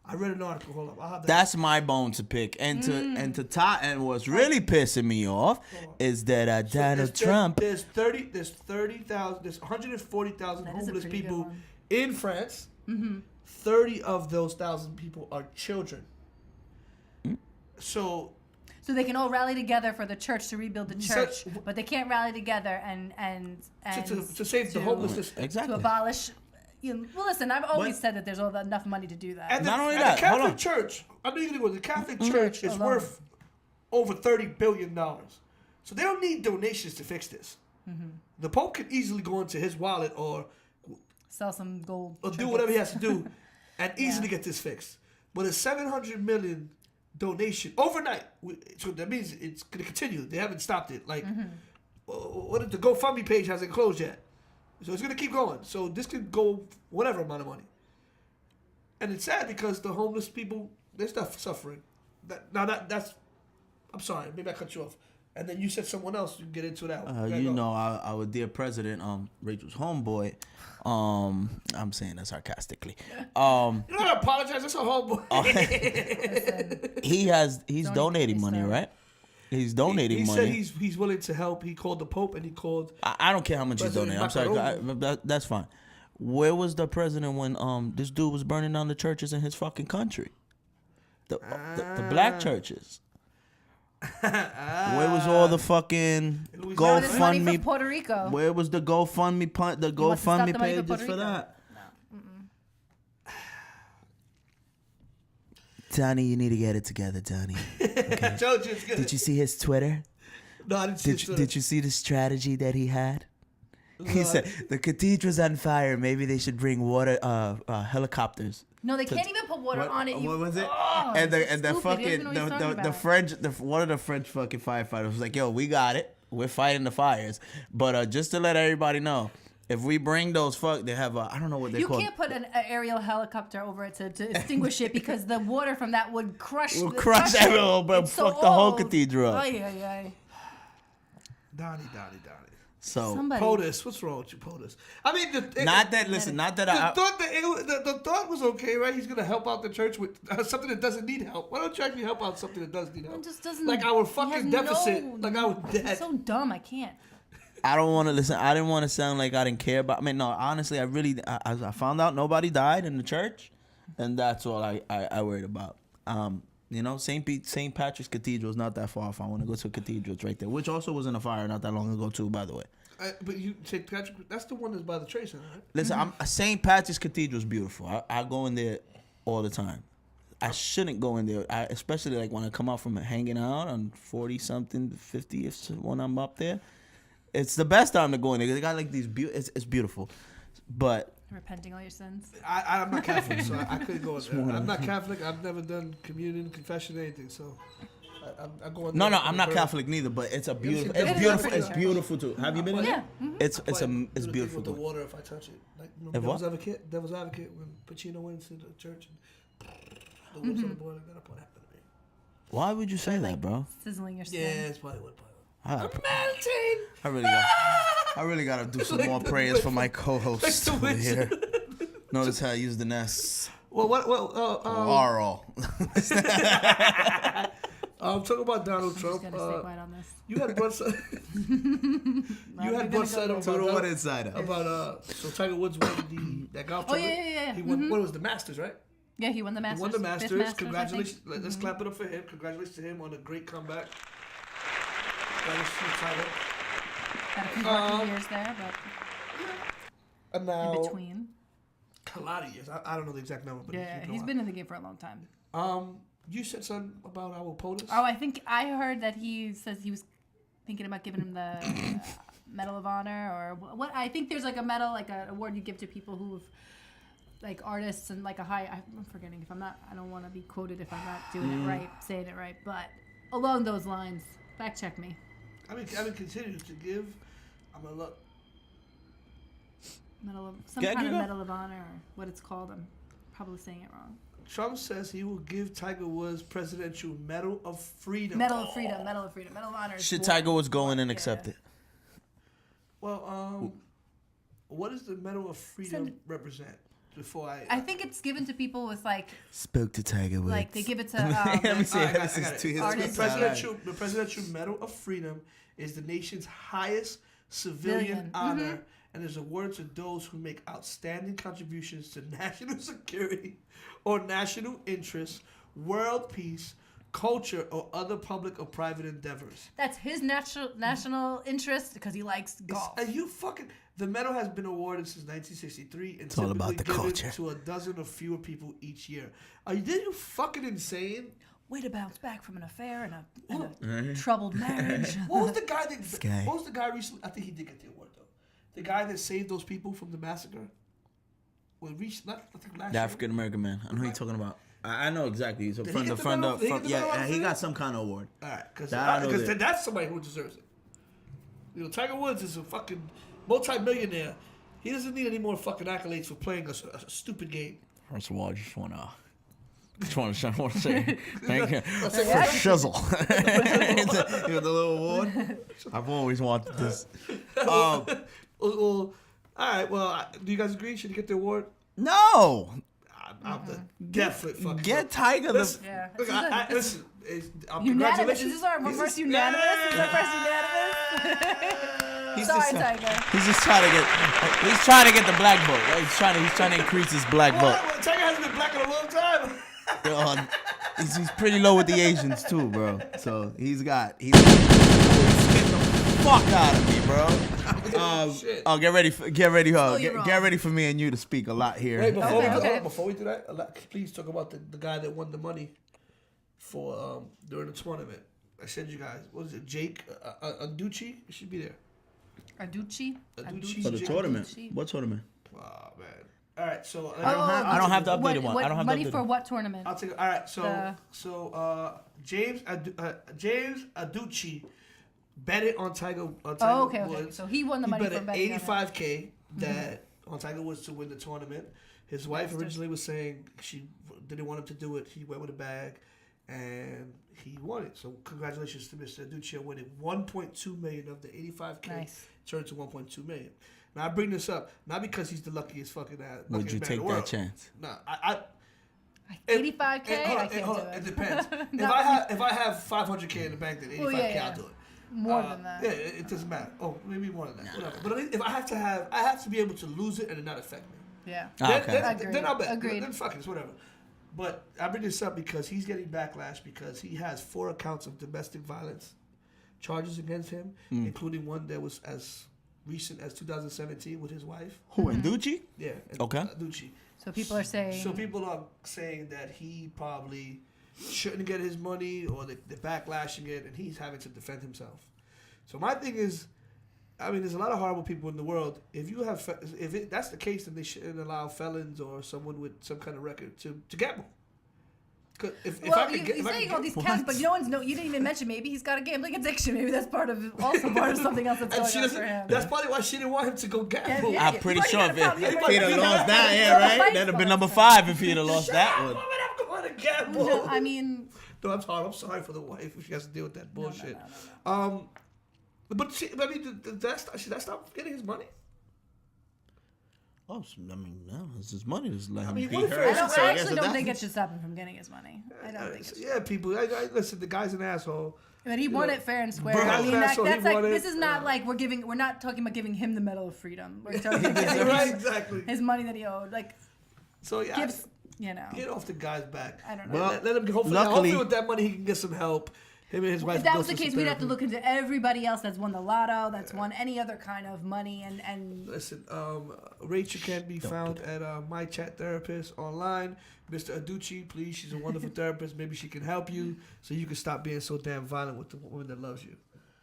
I read an article. Hold up. I'll have that.
That's my bone to pick, and to top, and what's really pissing me off is that Donald Trump.
There's 30,000. There's 140,000
That is a
homeless
pretty good
people
one.
in France. 30 of those 1,000 people are children. So
they can all rally together for the church to rebuild the church, but they can't rally together and
to save the homelessness.
Exactly.
to abolish. Well, listen, I've always said that there's enough money to do that.
And
Not only
and
that,
the
hold
Catholic
on.
Church. I know you're gonna go. The Catholic Church is
alone.
worth over $30 billion. So they don't need donations to fix this. The Pope could easily go into his wallet or
Sell some gold.
do
trinkets.
whatever he has to do, and easily get this fixed. But a $700 million donation overnight, so that means it's gonna continue. They haven't stopped it. Like, what if the GoFundMe page hasn't closed yet? So it's gonna keep going. So this could go whatever amount of money. And it's sad because the homeless people, they're still suffering. That's. I'm sorry, maybe I cut you off. And then you said someone else. You can get into that.
You know, our dear president, Rachel's homeboy. I'm saying that sarcastically.
You don't gotta apologize. That's a homeboy.
He's donating money, right? He's donating
he
money.
said he's willing to help. He called the Pope and he called.
I don't care how much he's
President
donating. I'm sorry,
Macron.
that's fine. Where was the president when this dude was burning down the churches in his fucking country? The black churches. Where was all the fucking
Where was money from
GoFundMe?
Puerto Rico?
Where was the GoFundMe
wants to stop
GoFundMe
the money for
pages
Puerto
for
Rico?
that? Donnie, you need to get it together, Donnie.
I told you it's good.
Did you see his Twitter?
No, I didn't see it.
Did you see the strategy that he had? He said the cathedral's on fire. Maybe they should bring water helicopters.
No, they can't even put water on it.
What was it?
Oh,
and the
stupid.
fucking
He doesn't know what he's talking
the
about.
French one of the French fucking firefighters was like, "Yo, we got it. We're fighting the fires." But just to let everybody know, if we bring those they have I don't know what they
You
call.
can't put an aerial helicopter over it to extinguish it because the water from that would crush.
Crush everyone, but
It's so
fuck the whole
old.
cathedral up.
Ay, ay, ay.
Donnie.
So
Somebody.
POTUS, what's wrong with you, POTUS? I mean,
not that I
the thought was okay, right? He's gonna help out the church with something that doesn't need help. Why don't you actually help out something that does need help?
It just doesn't.
Like our
he
fucking
has
deficit, like our
He's
debt.
so dumb. I can't.
I don't want to listen. I didn't want to sound like I didn't care about. I mean, no, honestly, I found out nobody died in the church, and that's all I worried about. You know, St. Patrick's Cathedral is not that far. If I want to go to a cathedral, it's right there, which also was in a fire not that long ago too, by the way.
But you St. Patrick, that's the one that's by the Trade Center, right?
Listen, St. Patrick's Cathedral is beautiful. I go in there all the time. I shouldn't go in there, especially like when I come out from hanging out on 40-something, 50 when I'm up there. It's the best time to go in there. They got like these it's beautiful, but.
Repenting all your sins.
I'm not Catholic, so I couldn't go in there. I'm not Catholic. I've never done communion, confession, anything. So I go in
No,
there
I'm not
for-
Catholic neither, but it's a beautiful.
seen
It's
that?
beautiful.
Yeah.
It's beautiful too. Have you been in
Yeah.
there? It's
do the thing
beautiful
with the
too.
water if I touch it. Like
If
Devil's
what?
Advocate when Pacino went to the church and the water's on the boiler, that's what happened to me.
Why would you say that, bro?
Sizzling your
Yeah,
skin.
it's probably what.
I
Melting.
I really got to do some more prayers for my co-host
like the
over
witch.
here. Notice how I use the nest.
Well,
Laurel.
talking about Donald
I'm
Trump.
just gonna stay quiet on this.
You had one side. You had one side about
inside
so Tiger Woods won that golf tournament.
yeah.
He won. What was the Masters, right?
Yeah, he won the Masters.
He won the
Fifth
Masters.
I think.
Congratulations. Let's clap it up for him. Congratulations to him on a great comeback. Congratulations to Tiger.
Had a few rocky years there, but
And now,
in between.
God, A lot of years. I don't know the exact number, but
He's been in the game for a long time.
You said something about our POTUS?
Oh, I think I heard that he says he was thinking about giving him the Medal of Honor or what. I think there's like a medal, like an award you give to people who've, like artists and like I'm forgetting if I'm not, I don't want to be quoted if I'm not doing it right, saying it right, but along those lines. Fact check me.
I mean, continue to give. I'm gonna look.
Medal of Medal of Honor or what it's called. I'm probably saying it wrong.
Trump says he will give Tiger Woods Presidential Medal of Freedom.
Medal of Freedom. Medal of Honor.
Should Tiger Woods go in and accept it?
Well, what does the Medal of Freedom represent? Before
I think it's given to people with like.
Spoke to Tiger Woods.
Like they give it to.
Let me see.
The Presidential Medal of Freedom is the nation's highest civilian honor, and is awarded to those who make outstanding contributions to national security or national interests, world peace, culture, or other public or private endeavors.
That's his national interest because he likes golf.
Are you fucking? The medal has been awarded since 1963 and
it's all about the culture.
To a dozen or fewer people each year. Are you fucking insane?
Way to bounce back from an affair and a troubled marriage.
What was the guy that? What was the guy recently? I think he did get the award though. The guy that saved those people from the massacre. Well,
the African American man. I know who you're talking about. I know exactly. So he got some kind of award.
All right, because that's somebody who deserves it. You know, Tiger Woods is a fucking multi-millionaire. He doesn't need any more fucking accolades for playing a stupid game.
First of all, I just want to say thank you for Shizzle. The little award. I've always wanted this.
Well, all right. Well, do you guys agree? Should he get the award?
No.
I'm the definite fucking.
Get Tiger.
Listen,
unanimous. Is this our first unanimous? Is this our first unanimous? Sorry, Tiger.
He's just trying to get. He's trying to get the black vote. Right? He's trying to increase his black vote.
Well, Tiger hasn't been black in a long time.
He's pretty low with the Asians too, bro. So he's getting the fuck out of me, bro. Get ready for me and you to speak a lot here.
Wait, before we do that, please talk about the guy that won the money for during the tournament. I sent you guys. What is it? Jake Aducci? It should be there.
Aducci?
For the tournament. What tournament?
Oh man. All right, so
I don't have the updated one. I don't have
money
the
for what tournament?
I'll take it. All right, so James Aducci bet it on Tiger Woods.
Okay. So he won the money for betting.
$85K that on Tiger Woods to win the tournament. His wife originally was saying she didn't want him to do it. He went with a bag, and he won it. So congratulations to Mr. Aducci on winning $1.2 million of the $85K.
Nice.
Turned to $1.2 million. Now I bring this up not because he's the luckiest fucking ass.
Would you take that chance?
No,
$85K. I can't do it.
It depends. if I have $500K in the bank, then $85K I'll do it.
More than that.
Yeah, it doesn't matter. Oh, maybe more than that. Whatever. But if I have to be able to lose it and it not affect me.
Yeah.
Then I'll bet.
Agreed.
Then fuck it, it's whatever. But I bring this up because he's getting backlash because he has 4 accounts of domestic violence charges against him, including one that was as recent as 2017 with his wife.
Who, Aducci?
Yeah.
Okay.
Aducci.
So people are
saying that he probably shouldn't get his money, or they're backlashing it, and he's having to defend himself. So my thing is, I mean, there's a lot of horrible people in the world. If that's the case, then they shouldn't allow felons or someone with some kind of record to gamble.
You're saying all these counts, but you didn't even mention maybe he's got a gambling addiction. Maybe that's part of something else that's going on for him.
That's probably why she didn't want him to go gamble.
Yeah,
I'm pretty sure if he'd have lost that, right? That'd have been number 5 if he'd have lost that one.
I'm going to gamble.
No, I mean...
No, I'm sorry for the wife if she has to deal with that bullshit.
No.
But that's not getting his money.
Oh, I mean, no, it's his money. Just let him
mean,
be
what if
heard.
I actually don't think it should stop him from getting his money. I don't think it should.
Yeah, people. Listen, the guy's an asshole.
But he won it fair and square.
Bro,
I mean, that's like this is not
Yeah.
like we're not talking about giving him the Medal of Freedom. We're talking about
Right, exactly.
his money that he owed. Like,
So yeah,
gives, you know.
get off the guy's back.
I don't know.
Let him. Hopefully with that money he can get some help. Him and his wife.
If that
go
was the
through
case,
some
we'd have to
therapy.
look into everybody else that's won the lotto, that's won any other kind of money, and
Listen, Rachel can be found at My Chat Therapist online. Mr. Aducci, please, she's a wonderful therapist. Maybe she can help you so you can stop being so damn violent with the woman that loves you.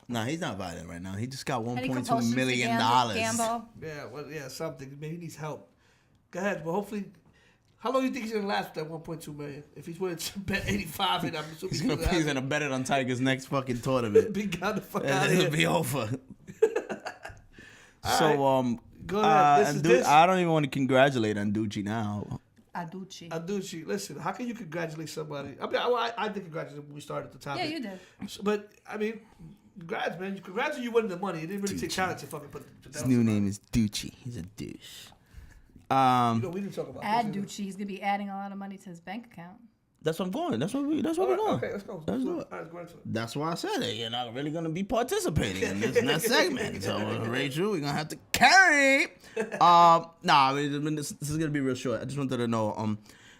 Nah, he's not violent right now. He just got
any
$1.2
compulsions to
million.
gamble.
Yeah, well, yeah, something. Maybe he needs help. Go ahead, but hopefully, how long do you think he's gonna last with that 1.2 million? If he's willing to bet 85, and I'm assuming
He's gonna bet it on Tiger's next fucking tournament.
be gone the fuck out of
It'll
here.
be over.
All
So
Go ahead. This.
I don't even want to congratulate Anducci now.
Aducci.
Aducci, listen, how can you congratulate somebody? I mean, I did congratulate when we started the topic.
Yeah, you did.
But, I mean, congrats, man. Congrats on you winning the money. It didn't really take talent to fucking put the
His new name is Ducci. He's a douche.
You know, we didn't talk about
Aducci. He's gonna be adding a lot of money to his bank account.
That's what I'm going. That's what we're going.
Okay, let's go.
Let's do it.
All right, let's go into it.
That's why I said it. You're not really gonna be participating in this next segment. So Rachel, we're gonna have to carry. Nah, I mean, this is gonna be real short. I just wanted to know.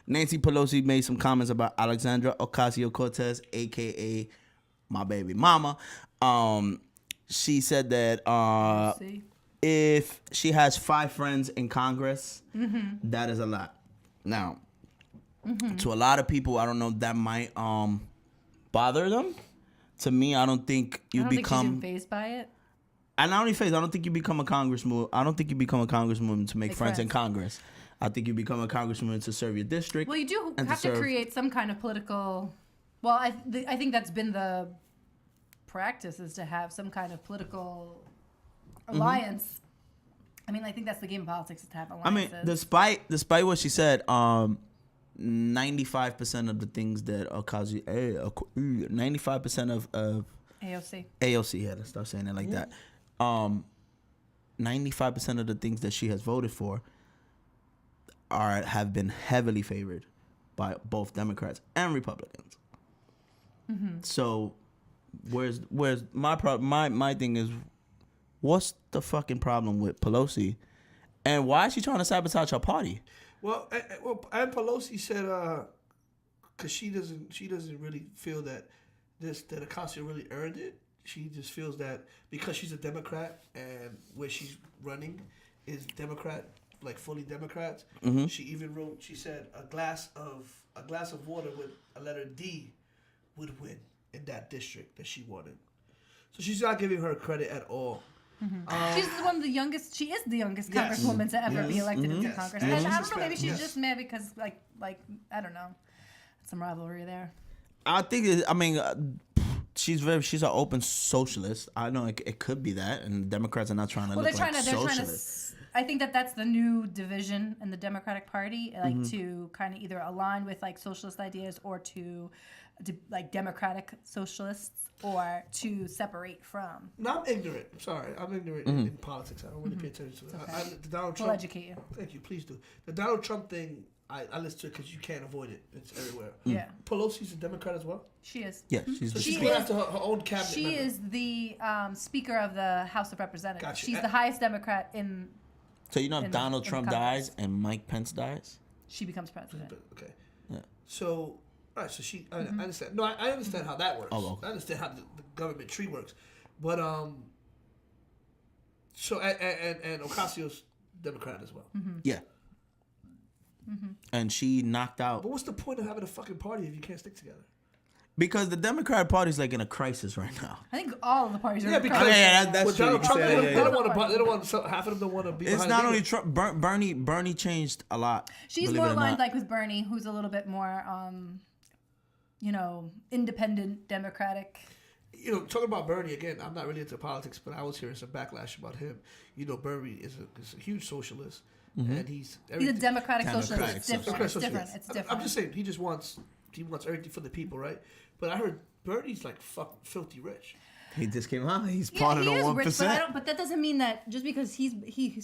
Nancy Pelosi made some comments about Alexandra Ocasio-Cortez, aka my baby mama. She said that
See?
if she has 5 friends in Congress, that is a lot. Now, to a lot of people, I don't know, that might bother them. To me, I don't think you
I don't
become.
think she's phased by it.
And not only phase, I don't think you become a congressman. I don't think you become a congresswoman to make friends in Congress. I think you become a congresswoman to serve your district.
Well, you do
and
have to create some kind of political. Well, I think that's been the practice, is to have some kind of political alliance. I mean, I think that's the game of politics, is to have alliances.
I mean, despite what she said, 95% of the things that 95% of AOC, yeah, let's start saying it like that. 95% of the things that she has voted for have been heavily favored by both Democrats and Republicans. So, where's my thing is, what's the fucking problem with Pelosi, and why is she trying to sabotage her party?
Well, and Pelosi said, because she doesn't really feel that that Ocasio really earned it. She just feels that because she's a Democrat and where she's running is Democrat, like fully Democrats. She even wrote. She said a glass of water with a letter D would win in that district that she wanted. So she's not giving her credit at all.
she's one of the youngest. She is the youngest congresswoman to ever be elected into Congress. And I don't know. Maybe she's just mad because, like I don't know, some rivalry there.
I think. She's an open socialist. I know it could be that, and Democrats are not trying to look like socialists.
I think that's the new division in the Democratic Party, like to kind of either align with like socialist ideas or to like democratic socialists, or to separate from.
No, I'm ignorant. I'm sorry. I'm ignorant in politics. I don't really pay attention to it.
Okay.
The Donald Trump,
We'll educate you.
Thank you. Please do. The Donald Trump thing, I listen to it because you can't avoid it. It's everywhere.
Yeah.
Pelosi's a Democrat as well?
She is.
Yeah,
So
She
she's going
is-
after her own cabinet
She
member.
is the Speaker of the House of Representatives.
Gotcha.
She's the highest Democrat in.
So if
in
Donald Trump
Congress.
dies and Mike Pence dies?
She becomes president.
Okay.
Yeah.
So, all right, so she, I understand. No, I understand how that works.
Oh, okay.
I understand how the government tree works. But, so, and Ocasio's Democrat as well.
Yeah. And she knocked out.
But what's the point of having a fucking party if you can't stick together?
Because the Democratic Party's like in a crisis right now.
I think all of the parties are.
Yeah,
in
because
crisis.
that's
with
true.
Donald
You
Trump,
can
they
say
don't,
that,
they don't want to. They don't want. So half of them don't want to be.
It's
behind
not
the
only
leader.
Trump. Bernie changed a lot.
She's
believe
more
it or
aligned
not.
like with Bernie, who's a little bit more, independent, democratic.
Talking about Bernie again, I'm not really into politics, but I was hearing some backlash about him. Bernie is a huge socialist, and he's
He's a democratic
Democratic
socialist. It's different.
socialist.
It's different. It's different.
I'm just saying, he wants everything for the people, right? But I heard Bernie's like fucking filthy rich.
He just came out. He's
Yeah,
part of
he
the
is
1%.
rich, but that doesn't mean that just because he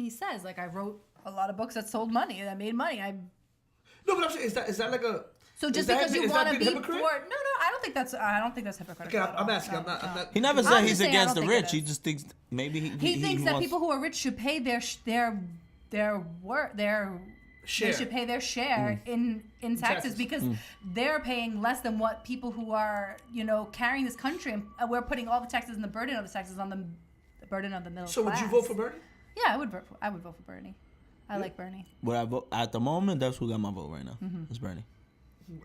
says, like, I wrote a lot of books that sold money, that made money.
No, but I'm saying, is that like a?
So just
is that-
because you
is
want
that
to be
being
for,
hypocrite?
no, I don't think that's hypocritical.
Okay,
at
I'm
all.
asking.
No,
I'm not.
He never
I'm
said
just
he's
saying, I
against
don't
the
think it
rich. He
is.
just thinks maybe
He thinks that
wants-
people who are rich should pay their
share.
They should pay their share in taxes because they're paying less than what people who are, carrying this country, and we're putting all the taxes and the burden of the taxes on the burden of the middle class.
So would you vote for Bernie?
Yeah, I would vote for Bernie. I like Bernie.
Would I vote at the moment? That's who got my vote right now. It's Bernie.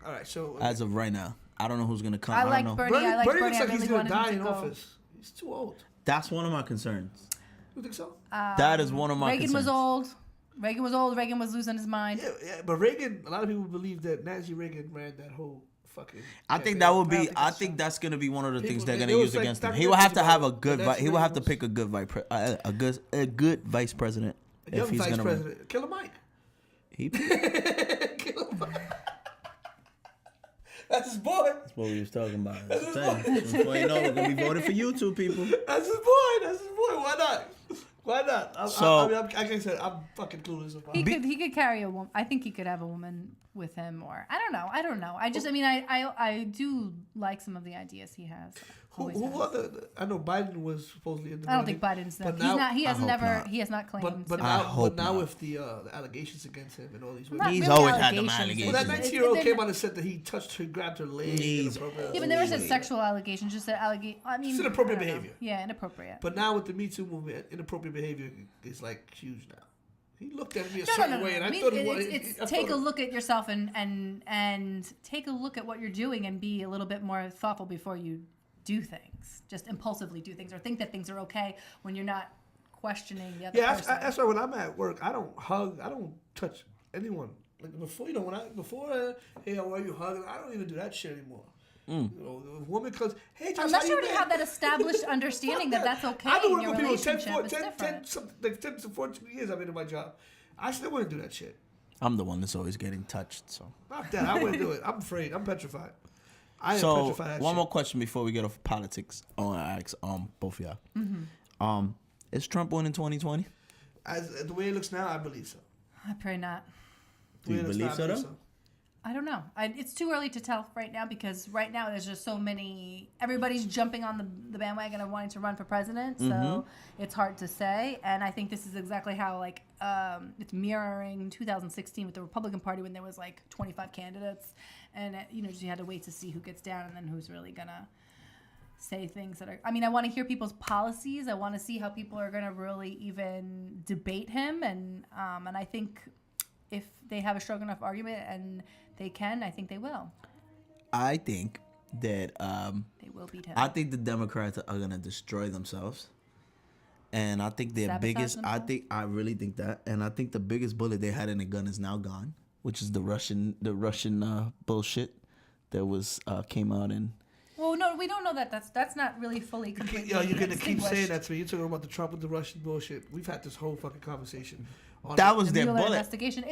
All right, so
As of right now, I don't know who's gonna come.
I
don't
like
know.
Bernie. I like
Bernie
Bernie.
looks like
I really
he's gonna
wanted him
die
to
in
go.
office. He's too old.
That's one of my concerns.
You think so?
That is one of my
Reagan
concerns.
was old. Reagan was losing his mind.
Yeah, but Reagan. A lot of people believe that Nancy Reagan ran that whole fucking.
I think
campaign.
that would be.
think
I
that's
think that's gonna be one of the things
People-
they're
it
gonna
was
use
like
against him.
Dr.
He will have to have a
about
good.
Nancy
He will have to
Reagan
pick a good vice president
Young
if he's
vice
gonna
president, Killer Mike.
He.
Killer Mike. That's his boy.
That's what we was talking about. That's the thing. Before you know, we're gonna be voting for you two people.
That's his boy. That's his boy. Why not? Why not? Like I said, I'm fucking clueless about
He
it.
could carry a woman. I think he could have a woman with him, or I don't know. I do like some of the ideas he has. Always
Who
has.
other? I know Biden was supposedly in the
I don't
running,
think Biden's.
but
He's
now-
not. He has
I hope
never.
not.
He has not claimed.
But
to
I
now,
be-
hope
but now
not.
with the allegations against him and all these
Not
women.
He's
really
always had them
allegations.
Well, that
allegations.
19-year-old
They've
came
been-
out and said that he touched her, grabbed her leg.
He's-
inappropriate.
Yeah, but never said sexual allegations. Just said allegation. I mean,
It's inappropriate
I don't know.
behavior.
Yeah, inappropriate.
But now with the Me Too movement, inappropriate behavior is like huge now. He looked at me a
No,
certain way, and I
mean,
thought he
it's
was.
take a look at yourself and take a look at what you're doing and be a little bit more thoughtful before you do things. Just impulsively do things or think that things are okay when you're not questioning the other
Yeah,
person.
that's why when I'm at work, I don't hug, I don't touch anyone. Like before, hey, how are you hugging? I don't even do that shit anymore. You know, a woman comes, hey, Josh,
Unless
how
you already
been?
have that established understanding that that's okay
I've been
in
working
your
with people 10,
relationship. It's
10,
different.
10 to 14 years I've been in my job. I still wouldn't do that shit.
I'm the one that's always getting touched. So.
Not that. I wouldn't do it. I'm afraid. I'm petrified. I am
So
petrified of that
one
shit.
more question before we get off politics. I want to ask both of y'all. Is Trump winning 2020?
As the way it looks now, I believe so.
I pray not.
The way
you
it looks
believe
now, I
so,
believe
though?
I don't know. It's too early to tell right now because right now there's just so many. Everybody's jumping on the bandwagon of wanting to run for president, so it's hard to say. And I think this is exactly how it's mirroring 2016 with the Republican Party when there was 25 candidates, and you had to wait to see who gets down and then who's really gonna say things that are. I mean, I want to hear people's policies. I want to see how people are gonna really even debate him, and I think if they have a strong enough argument and they can, I think they will.
I think that
They will beat him.
I think the Democrats are gonna destroy themselves, and I think their
Sabotage
biggest.
themselves?
I really think that, and I think the biggest bullet they had in the gun is now gone, which is the Russian bullshit that was came out and.
Well, no, we don't know that. That's not really fully completely.
Yo, you're gonna keep
distinguished.
saying that to me. You're talking about the Trump and the Russian bullshit. We've had this whole fucking conversation. On
That
it.
was
The
their
Mueller
bullet.
investigation.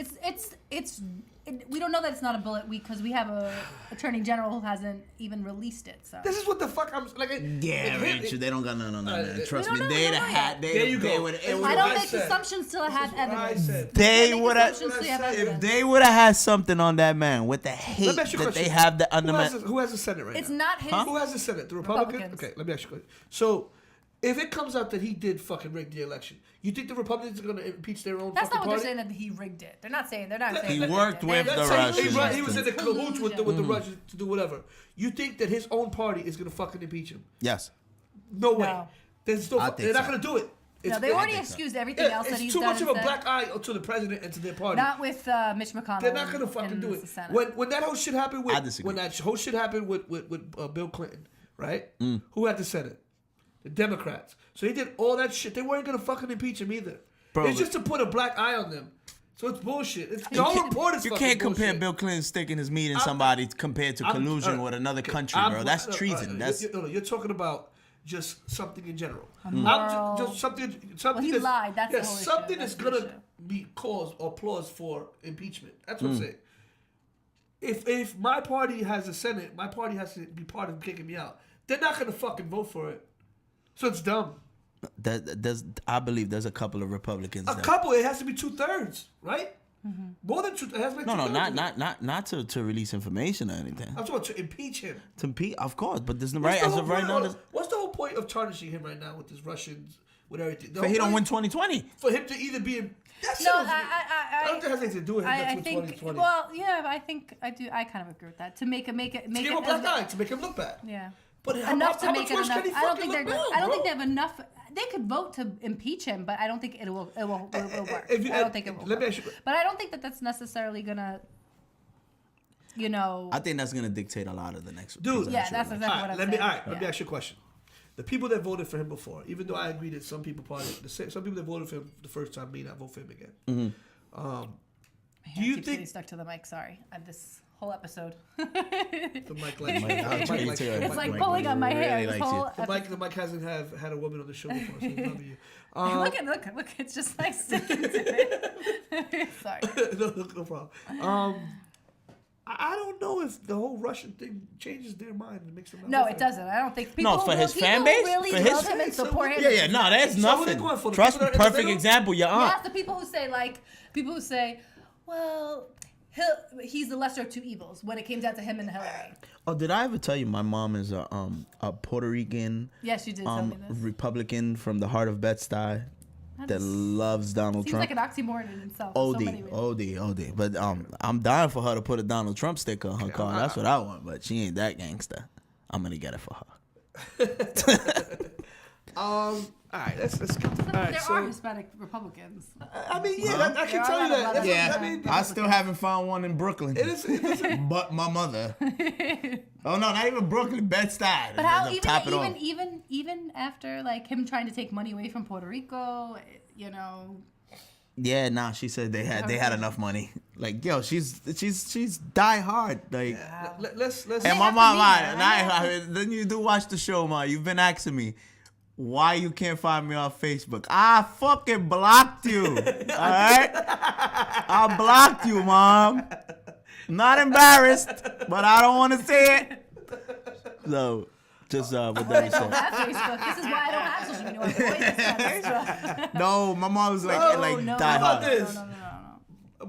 We don't know that it's not a bullet because we have a attorney general who hasn't even released it. So
This is what the fuck I'm like.
Yeah, Rachel, they don't got none on that, man. Trust me,
don't know,
they'd
we don't
have
know
had.
yet.
There you
They
go.
would.
That's
It
what
would.
I
I
don't make
said.
assumptions till I have
That's what I
evidence.
said.
They
Make
would have.
assumptions till you have
If
If
evidence.
they would have had something on that man with the hate
Let me ask you a
that they
question.
have the
Who has the Senate right
It's
now?
not his.
Who has the Senate? The Republicans?
Republicans.
Okay, let me ask you a question. So, if it comes out that he did fucking rig the election, you think the Republicans are going to impeach their own
That's
fucking
not what
party?
they're saying that he rigged it. They're not saying. They're not saying.
He
that
worked
rigged it.
with
They're
the
saying
Russians.
He was in the cahoots with the
collusion.
Russians to do whatever. You think that his own party is going to fucking impeach him?
Yes.
No way.
No.
There's no,
I think
they're not
so.
going to do it.
No, they already excused everything else that
it's
he's
too
done.
much of
and
a
said.
black eye to the president and to their party.
Not with Mitch McConnell.
They're not gonna fucking
in
do
the
it.
Senate.
When that whole shit happened
I
with
disagree.
when that whole shit happened with Bill Clinton, right? Who had the Senate? The Democrats. So they did all that shit. They weren't gonna fucking impeach him either.
Bro,
It's just to put a black eye on them. So it's bullshit. The whole report is
You
fucking
can't compare
bullshit.
Bill Clinton sticking his meat in somebody compared to collusion
alright,
with another
okay,
country, bro. That's treason. That's
you're talking about just something in general.
moral-
Just something.
Well, he
that's,
lied. That's the
yeah,
whole issue.
something
That's
that's
the
gonna
issue.
be cause or applause for impeachment. That's what I'm saying. If my party has a Senate, my party has to be part of kicking me out. They're not gonna fucking vote for it. So it's dumb.
I believe there's a couple of Republicans.
A
that-
couple, it has to be 2/3, right? More than two. It has to be
No,
2/3.
not to release information or anything.
I'm talking about to impeach him.
To Pete, of course, but there's no
What's
right
the
as
whole
of right
point
now.
of- What's the whole point of tarnishing him right now with this Russians with everything.
But he don't win 2020.
For him to either be in...
No,
I don't think it has anything to do with him. That's
I
with
think.
2020.
Well, yeah, I think I do. I kind of agree with that. To make it
to give him a black eye, to make him look bad.
Yeah.
But
Enough to
how
make
much
it
worse
enough.
can he
I don't
fucking
think
look
they're.
now,
I don't
bro?
think they have enough. They could vote to impeach him, but I don't think it will work.
If you-
I don't think it will.
let me
work.
ask you-
But I don't think that that's necessarily gonna. You know.
I think that's gonna dictate a lot of the next.
Dude,
Yeah, that's exactly what I'm
let
saying.
me ask you a question. The people that voted for him before, even though I agree that some people some people that voted for him the first time may not vote for him again.
Mm-hmm.
Do you
keep
think
getting stuck to the mic? Sorry, this whole episode.
the mic likes you?
I'll tell you too.
It's like
Mike
pulling on my
really
hair.
likes
This whole
The mic hasn't had a woman on the show before, so he's loving you.
look! It's just like sticking to it. Sorry.
no problem. I don't know if the whole Russian thing changes their mind and makes them.
No, it doesn't. I don't think people.
for his fan base?
really
For his
love him and
fan-
support him.
Yeah, no, that's
So what are they
nothing.
going for? The
Trust
people
me,
that are in the
perfect
middle?
example. Your aunt.
Yes, the people who say, well, he's the lesser of two evils when it came down to him and Hillary.
Oh, did I ever tell you my mom is a Puerto Rican
Yes, you did tell me this.
Republican from the heart of Bed-Stuy that
That's-
loves Donald
Seems
Trump?
like an oxymoron in itself. in so many ways.
OD. But I'm dying for her to put a Donald Trump sticker on her car. That's what I want. But she ain't that gangster. I'm gonna get it for her.
All right, let's get to all right.
There
So
are Hispanic Republicans.
I mean, yeah, I can
There
tell
are
you
a lot
that.
of-
Yeah,
I mean,
I still haven't found one in Brooklyn.
it is.
But my mother. Oh no, not even Brooklyn, Bed-Stuy.
But how
To top it off.
even after like him trying to take money away from Puerto Rico, you know.
Yeah, nah. She said they had enough money. Like, yo, she's die hard. Like,
Let's.
and
They
my
have to
mom,
be there.
then you do watch the show, ma. You've been asking me why you can't find me on Facebook. I fucking blocked you. All right, I blocked you, mom. Not embarrassed, but I don't want to say it. So, just with
I
that
don't
said.
have Facebook. This is why I don't have social media. I'm avoiding this kind of stuff.
No, my mom was like,
No,
die
How
hard.
about this?
No.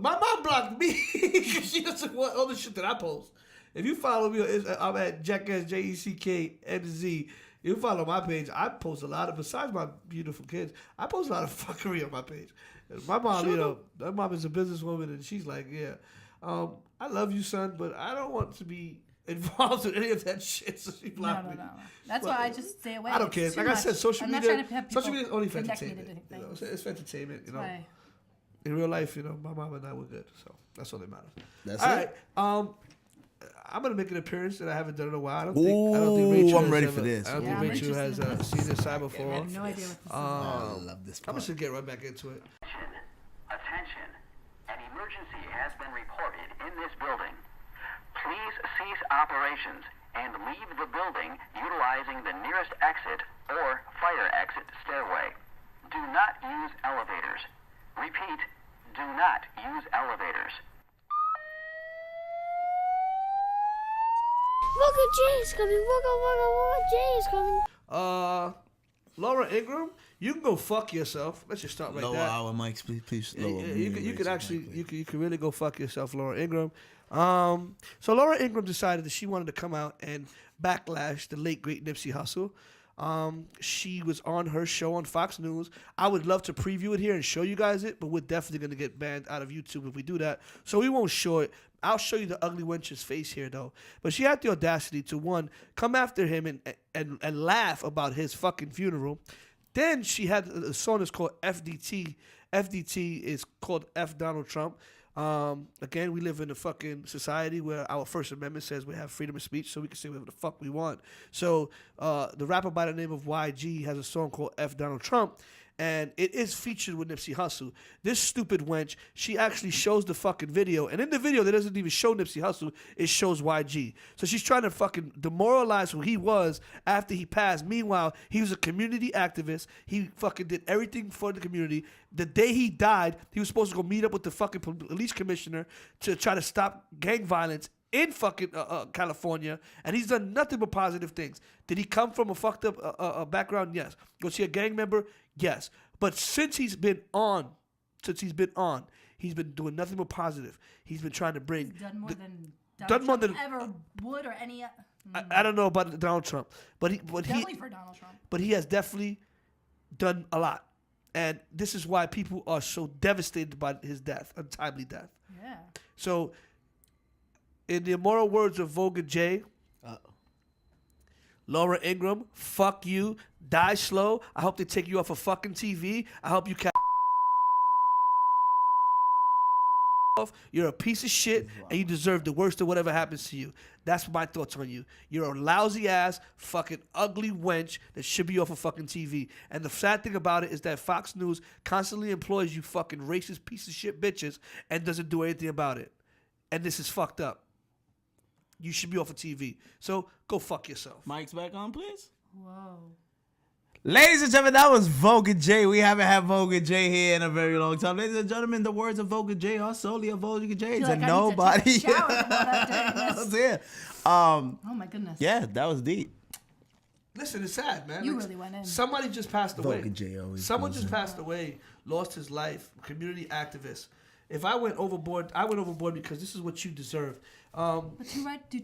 My mom blocked me because she doesn't want all the shit that I post. If you follow me, I'm at Jackass JECKNZ. You follow my page. I post a lot of, besides my beautiful kids, I post a lot of fuckery on my page. My mom, my mom is a businesswoman, and she's like, yeah, I love you, son, but I don't want to be involved in any of that shit. So she blocked me.
No. That's why I just stay away.
I don't care.
It's
Like
too
I said,
much.
social
I'm not
media.
trying to have
Social
people
media is only for
connect me to
entertainment. You know,
things.
it's for entertainment. You know,
Right.
in real life, my mom and I were good, so that's all that matters.
That's
all
it.
right. I'm gonna make an appearance that I haven't done in a while. I don't
Ooh,
think Rachel
I'm
has
ready
ever-
for this.
I don't
Yeah,
think
I'm
Rachel has
interested in this.
seen this side before.
I have no idea what this is.
I love this
I'm
part.
just gonna get right back into it.
Attention. An emergency has been reported in this building. Please cease operations and leave the building utilizing the nearest exit or fire exit stairway. Do not use elevators. Repeat, do not use elevators.
Vulgar J is coming. Vulgar J is coming.
Laura Ingram, you can go fuck yourself. Let's just start right
Lower
there.
our mics, please.
Yeah,
Lower.
you could actually you could really go fuck yourself, Laura Ingram. So Laura Ingram decided that she wanted to come out and backlash the late great Nipsey Hussle. She was on her show on Fox News. I would love to preview it here and show you guys it, but we're definitely gonna get banned out of YouTube if we do that. So we won't show it. I'll show you the ugly wench's face here though. But she had the audacity to one, come after him and laugh about his fucking funeral. Then she had a song that's called FDT. FDT is called F Donald Trump. Again, we live in a fucking society where our First Amendment says we have freedom of speech, so we can say whatever the fuck we want. So the rapper by the name of YG has a song called F Donald Trump, and it is featured with Nipsey Hussle. This stupid wench, she actually shows the fucking video, and in the video, that doesn't even show Nipsey Hussle, it shows YG. So she's trying to fucking demoralize who he was after he passed. Meanwhile, he was a community activist. He fucking did everything for the community. The day he died, he was supposed to go meet up with the fucking police commissioner to try to stop gang violence in fucking California, and he's done nothing but positive things. Did he come from a fucked up background? Yes. Was he a gang member? Yes. But since he's been on, he's been doing nothing but positive. He's been trying to bring
Done more than
done more than-
ever would or any.
I don't know about Donald Trump, but he
Definitely for Donald Trump.
but he has definitely done a lot. And this is why people are so devastated by his death, untimely death.
Yeah.
So, in the immortal words of Vulgar J, Laura Ingraham, fuck you, die slow. I hope they take you off of fucking TV. I hope you off. You're a piece of shit, and you deserve the worst of whatever happens to you. That's my thoughts on you. You're a lousy ass, fucking ugly wench that should be off of fucking TV. And the sad thing about it is that Fox News constantly employs you fucking racist piece of shit bitches and doesn't do anything about it. And this is fucked up. You should be off of TV. So go fuck yourself.
Mike's back on, please.
Whoa.
Ladies and gentlemen, that was Vulgar J. We haven't had Vulgar J here in a very long time. Ladies and gentlemen, the words of Vulgar J are solely of Vulgar J.
Like
And nobody
need to take a shower while I'm doing
else
this.
here.
Oh my goodness.
Yeah, that was deep.
Listen, it's sad, man.
You really went in.
Somebody just passed away.
Vulgar J always
Someone
goes
just
in.
passed away, lost his life, community activist. If I went overboard, I went overboard because this is what you deserve.
But do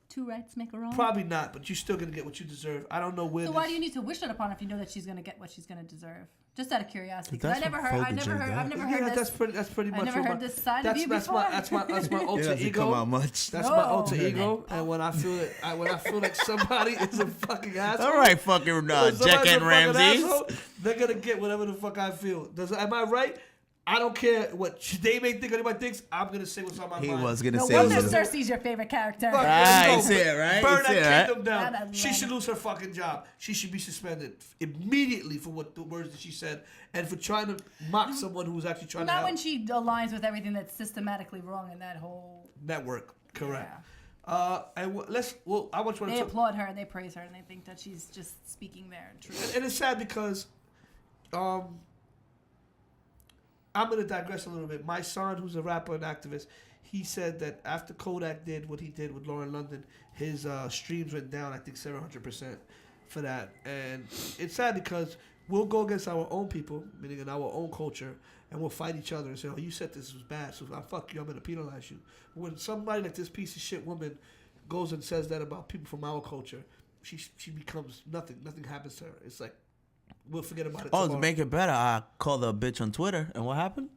two rights make a wrong?
Probably not, but you're still gonna get what you deserve. I don't know where.
So why do you need to wish it upon if you know that she's gonna get what she's gonna deserve? Just out of curiosity, because
That's
I've never
what
heard
Yeah,
this.
that's pretty much.
I've never
what
heard this side of you
that's
before.
That's my alter
It doesn't
ego.
come out much.
That's my alter ego, and when I feel like somebody is a fucking asshole.
All right, fucking
when
Jack
somebody's a
and
fucking
Ramsey.
asshole, they're gonna get whatever the fuck I feel. Am I right? I don't care what they may think, anybody thinks. I'm gonna say what's on my
He
mind.
was gonna
No
say.
wonder
he was-
Cersei's your favorite character.
Fuck
Ah,
no,
you see it, right?
Burn
You see
that
it,
kingdom down.
That
She should lose her fucking job. She should be suspended immediately for what the words that she said and for trying to mock someone who was actually trying to
Not
help.
when she aligns with everything that's systematically wrong in that whole.
Network, correct.
Yeah.
I want you to
They
talk.
applaud her and they praise her and they think that she's just speaking their truth.
And it's sad because, I'm gonna digress a little bit. My son, who's a rapper and activist, he said that after Kodak did what he did with Lauren London, his streams went down, I think 700% for that. And it's sad because we'll go against our own people, meaning in our own culture, and we'll fight each other and say, "Oh, you said this was bad, so fuck you, I'm gonna penalize you." But when somebody like this piece of shit woman goes and says that about people from our culture, she becomes nothing. Nothing happens to her. It's like we'll forget about it.
Oh,
tomorrow.
to make it better, I called her a bitch on Twitter, and what happened?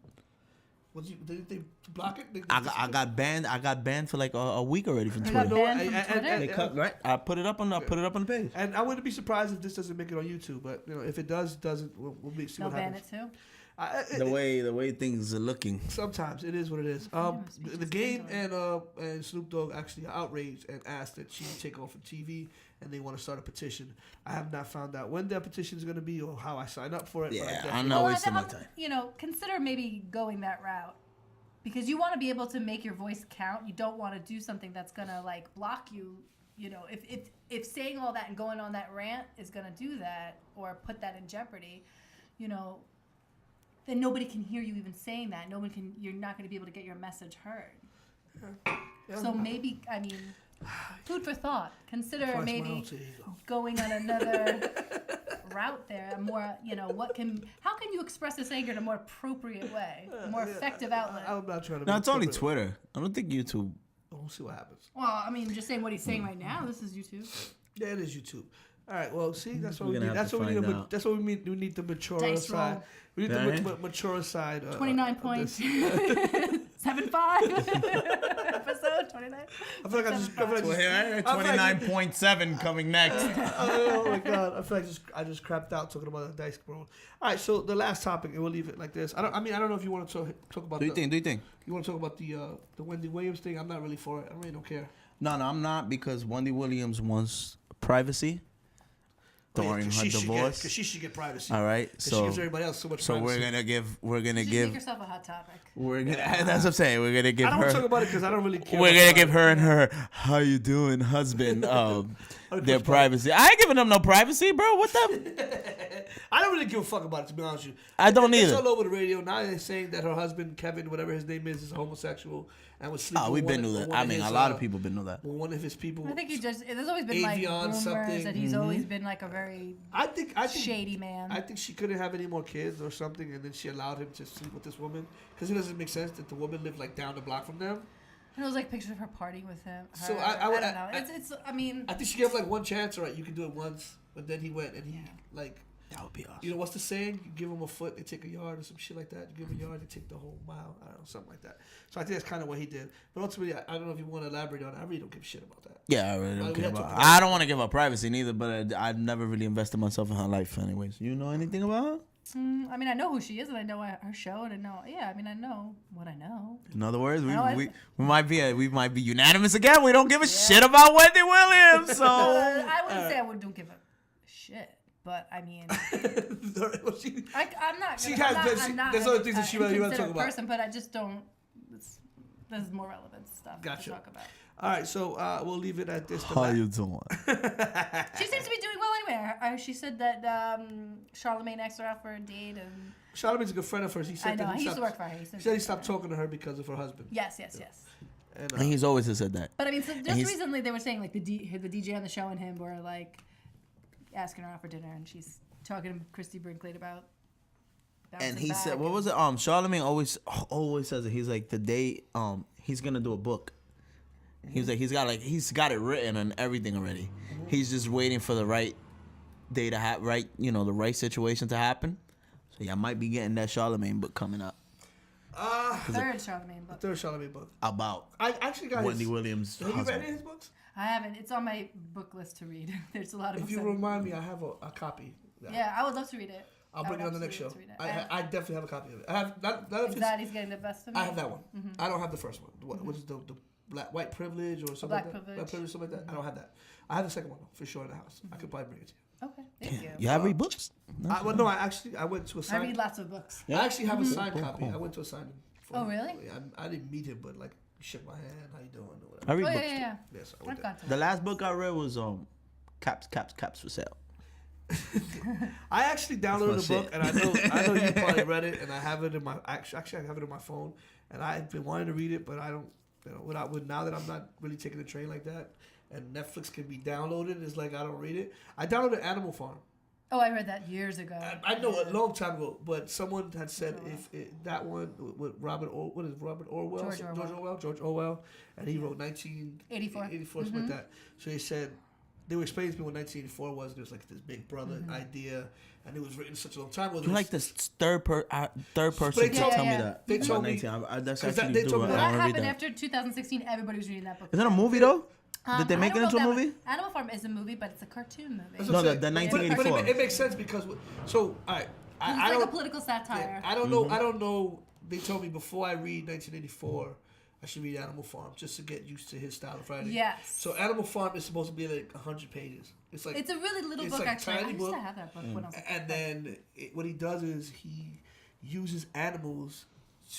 Did they block it?
I got banned. I got banned for like a week already from Twitter.
banned from Twitter?
They cut, right? I put it up on the page.
And I wouldn't be surprised if this doesn't make it on YouTube. But if it doesn't, we'll see
They'll
what
ban
happens.
it too.
The way things are looking.
Sometimes it is what it is.
Freedom of
The
speech is
Game
dangerous.
and Snoop Dogg actually are outraged and asked that she take off of TV, and they want to start a petition. I have not found out when that petition is going to be or how I sign up for it. but
Yeah,
definitely-
I'm not
Well,
wasting my
I'm-
time.
Consider maybe going that route. Because you want to be able to make your voice count. You don't want to do something that's going to like block you. If saying all that and going on that rant is going to do that or put that in jeopardy, then nobody can hear you even saying that. You're not going to be able to get your message heard.
Yeah.
So maybe, food for thought. Consider
Flex my
maybe
alter ego.
going on another route there. A more, how can you express this anger in a more appropriate way, a more effective outlet?
I'm not trying to.
No,
be
it's only
corporate.
Twitter. I don't think YouTube.
We'll see what happens.
Well, just saying what he's saying right now. This is YouTube.
Yeah, it is YouTube. All right. Well, see, that's what
We're
we
gonna
need.
have
That's
to
what we need.
find out.
That's what we need. We need the mature
Dice
side.
roll.
We need
Right.
the mature side.
29
of
points.
this.
7.5 episode 29.
I feel like I just. I feel like I just
29.7 coming next.
oh my god! I feel like I just crapped out talking about the dice roll. All right, so the last topic, and we'll leave it like this. I don't know if you want to talk about.
Do you think?
You want to talk about the Wendy Williams thing? I'm not really for it. I really don't care.
No, I'm not, because Wendy Williams wants privacy during her divorce.
Because she should get privacy.
All right,
Because she gives everybody else so much
so
privacy.
we're gonna
Just
give
make yourself a hot topic.
that's what I'm saying. We're gonna give
I don't
her.
want to talk about it because I don't really care.
We're
about
gonna
it.
give her and her how you doing husband their
push
privacy. I ain't giving them no privacy, bro. What the?
I don't really give a fuck about it, to be honest with you.
I don't
It's
either.
all over the radio. Now they're saying that her husband, Kevin, whatever his name is a homosexual and was sleeping
Oh,
with
we've been
one
knew
of-
that.
one
I
of
mean,
his,
a lot of people been know that.
One of his people.
I think there's always been like
Avion
rumors
something.
that he's always been like a very
I think
shady man.
I think she couldn't have any more kids or something, and then she allowed him to sleep with this woman because it doesn't make sense that the woman lived like down the block from them.
And it was like pictures of her partying with him.
So
I don't know.
I think she gave like one chance. All right, you can do it once, but then he went and he like.
That would be awesome.
You know what's the saying? You give them a foot, they take a yard, or some shit like that. You give them a yard, they take the whole mile. I don't know, something like that. So I think that's kind of what he did. But ultimately, I don't know if you want to elaborate on it. I really don't give a shit about that.
Yeah, I really don't care about. I don't want to give her privacy neither, but I've never really invested myself in her life, anyways. You know anything about her?
I mean, I know who she is, and I know her show, and I know. Yeah, I mean, I know what I know.
In other words, we might be unanimous again. We don't give a shit about Wendy Williams. So
I wouldn't say don't give a shit, but I mean, I'm not.
There's other things that she really want to talk about.
Person, but I just don't. There's more relevant stuff to talk about.
All right, so we'll leave it at this.
How you doing?
She seems to be doing well anyway. She said that Charlamagne asked her out for a date, and
Charlamagne's a good friend of hers. He said
he used to work for her. He
said he stopped talking to her because of her husband.
Yes.
And
he's always said that.
But I mean, so just recently they were saying like the DJ on the show and him were like asking her out for dinner, and she's talking to Christy Brinkley about.
And he said, what was it? Charlamagne always says it. He's like the day he's gonna do a book. He was like he's got it written and everything already. Mm-hmm. He's just waiting for the right day to the right situation to happen. So yeah, I might be getting that Charlamagne book coming up.
Third Charlamagne book.
About
I actually got
Wendy Williams.
Have you read any of his books?
I haven't. It's on my book list to read. There's a lot of books.
If you remind me, I have a copy.
Yeah, I would love to read it.
I'll bring it on the next show. I definitely have a copy of it. I have not
He's Getting the Best of Me?
I have that one. Mm-hmm. I don't have the first one. Which is the white privilege or something like that. Black privilege, something like that. I don't have that. I have the second one though, for sure in the house. I could probably bring it to you.
Okay, thank you.
You have read books?
I went to a sign.
I read lots of books.
I actually have a signed copy. I went to a signing.
Oh, really?
I didn't meet him, but like he shook my hand. How you doing? Or whatever.
I read books.
Yeah.
Yes, I
went
there.
The last book I read was Caps for Sale.
I actually downloaded the book, and I know you probably read it, and I have it in my I have it in my phone, and I've been wanting to read it, but I don't. Now that I'm not really taking the train like that, and Netflix can be downloaded, it's like I don't read it. I downloaded Animal Farm.
Oh, I read that years ago.
I know a long time ago, but someone had said that one with George Orwell, and he wrote 1984, something like that. So they said. They were explaining to me what 1984 was. And it was like this Big Brother idea, and it was written such a long time ago.
You like this third person to tell me that.
They told me
that's actually true.
What happened after 2016? Everybody was reading that book.
Is it a movie though? Did they make it into a movie?
Animal Farm is a movie, but it's a cartoon movie.
No, the 1984.
But it makes sense because all right.
It's like a political satire.
I don't know. I don't know. They told me before I read 1984. I should read Animal Farm just to get used to his style of writing.
Yes.
So Animal Farm is supposed to be like 100 pages. It's a really little book, actually. I used to have that book when I was a kid. And then what he does is he uses animals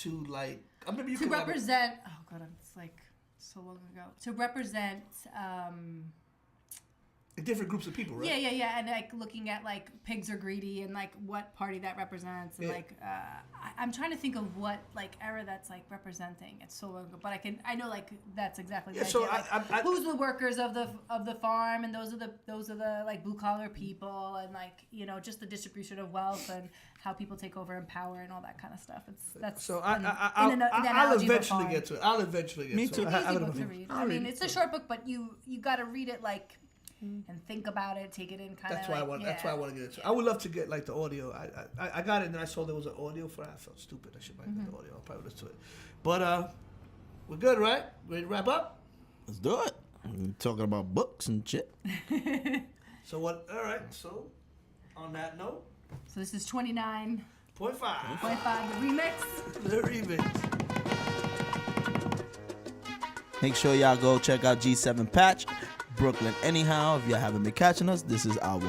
to like. I remember you
to represent. Oh god, it's like so long ago. To represent.
Different groups of people, right?
Yeah, and like looking at like pigs are greedy and like what party that represents, and like I'm trying to think of what like era that's like representing. It's so long ago, but I know like that's exactly the idea.
So
like, who's the workers of the farm, and those are the like blue collar people, and like just the distribution of wealth and how people take over and power and all that kind of stuff.
I'll eventually get to it. I'll eventually get to it.
Me too. Easy book to read. I mean, it's a short book, but you got to read it like. And think about it, take it in, kind of.
That's why I want to get into it. I would love to get like the audio. I got it, and I saw there was an audio for it. I felt stupid. I should buy the audio. I'll probably listen to it. But we're good, right? Ready to wrap up?
Let's do it. We're talking about books and shit.
So what? All right. So on that note.
So this is 29.5.
0.5.
The remix.
Make sure y'all go check out G7 Patch. Brooklyn anyhow. If you haven't been catching us, this is our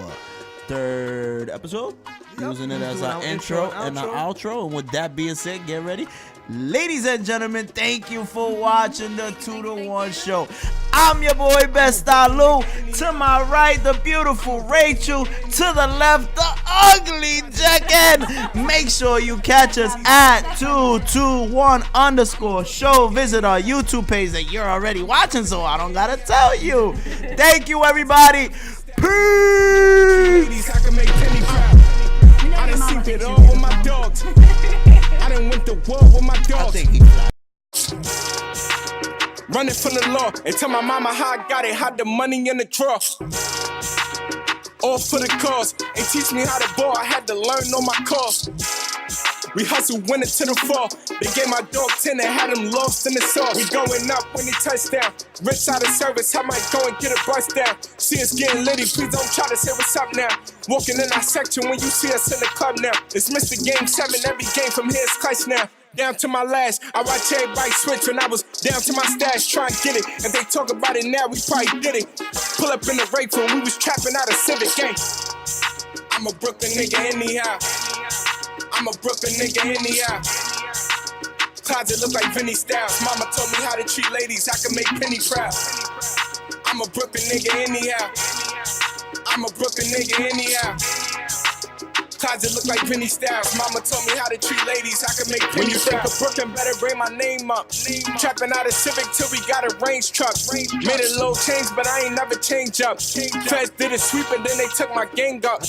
third episode. Using it as our intro and our outro. And with that being said, get ready. Ladies and gentlemen, thank you for watching the 2 to 1 show. I'm your boy Best Lou. To my right, the beautiful Rachel. To the left, the ugly Jecken. Make sure you catch us at 221_show. Visit our YouTube page that you're already watching, so I don't gotta tell you. Thank you, everybody. Peace.
I done seen it all with my dogs. I done went to war with my dogs. Running from the law and tell my mama how I got it, hide the money in the drawer. all for the cause. Ain't teach me how to ball, I had to learn on my course. We hustle, win it to the fall. They gave my dog 10 and had him lost in the sauce. We going up when he touchdown. Rich out of service, I might go and get a bust down. See us getting litty, please don't try to say what's up now. Walking in our section when you see us in the club now. It's Mr. Game 7, every game from here is clutch now. Down to my last, I watch everybody switch when I was down to my stash trying to get it. If they talk about it now, we probably did it. Pull up in the rape when we was trapping out of Civic gang. I'm a Brooklyn nigga anyhow. I'm a Brooklyn nigga anyhow. Closet look like Vinny Styles. Mama told me how to treat ladies, I can make Penny proud. I'm a Brooklyn nigga anyhow. I'm a Brooklyn nigga anyhow. Closet look like Vinny Styles. Mama told me how to treat ladies, I can make Penny proud. When you think of Brooklyn, better bring my name up. Trapping out of Civic till we got a range truck. Made a little change, but I ain't never change up. Feds did a sweep and then they took my gang up.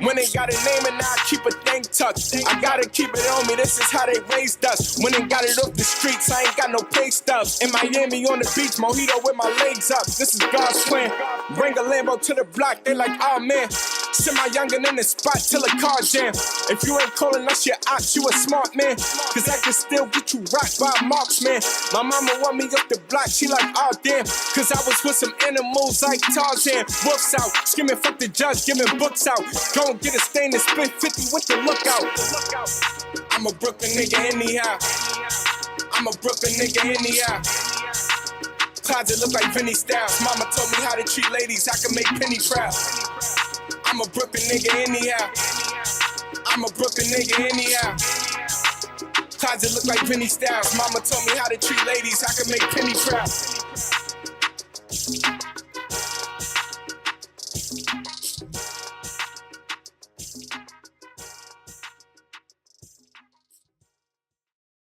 When they got a name and now I keep a thing tucked. I gotta keep it on me, this is how they raised us. When they got it off the streets, I ain't got no pay stubs. In Miami on the beach, mojito with my legs up. This is God's plan. Bring a Lambo to the block, they like, oh man. Send my youngin' in the spot till a car jam. If you ain't calling us your ops, you a smart man. Cause I can still get you rocked by a marksman. My mama want me up the block, she like, oh damn. Cause I was with some animals like Tarzan. Wolves out, screaming fuck the judge, giving books out. Go and get a stain and split 50 with the lookout. I'm a Brooklyn nigga anyhow. I'm a Brooklyn nigga anyhow. Closet look like Vinny Styles. Mama told me how to treat ladies, I can make Penny proud. I'm a Brooklyn nigga anyhow. I'm a Brooklyn nigga anyhow. Closet look like Vinny Styles. Mama told me how to treat ladies, I can make Penny proud.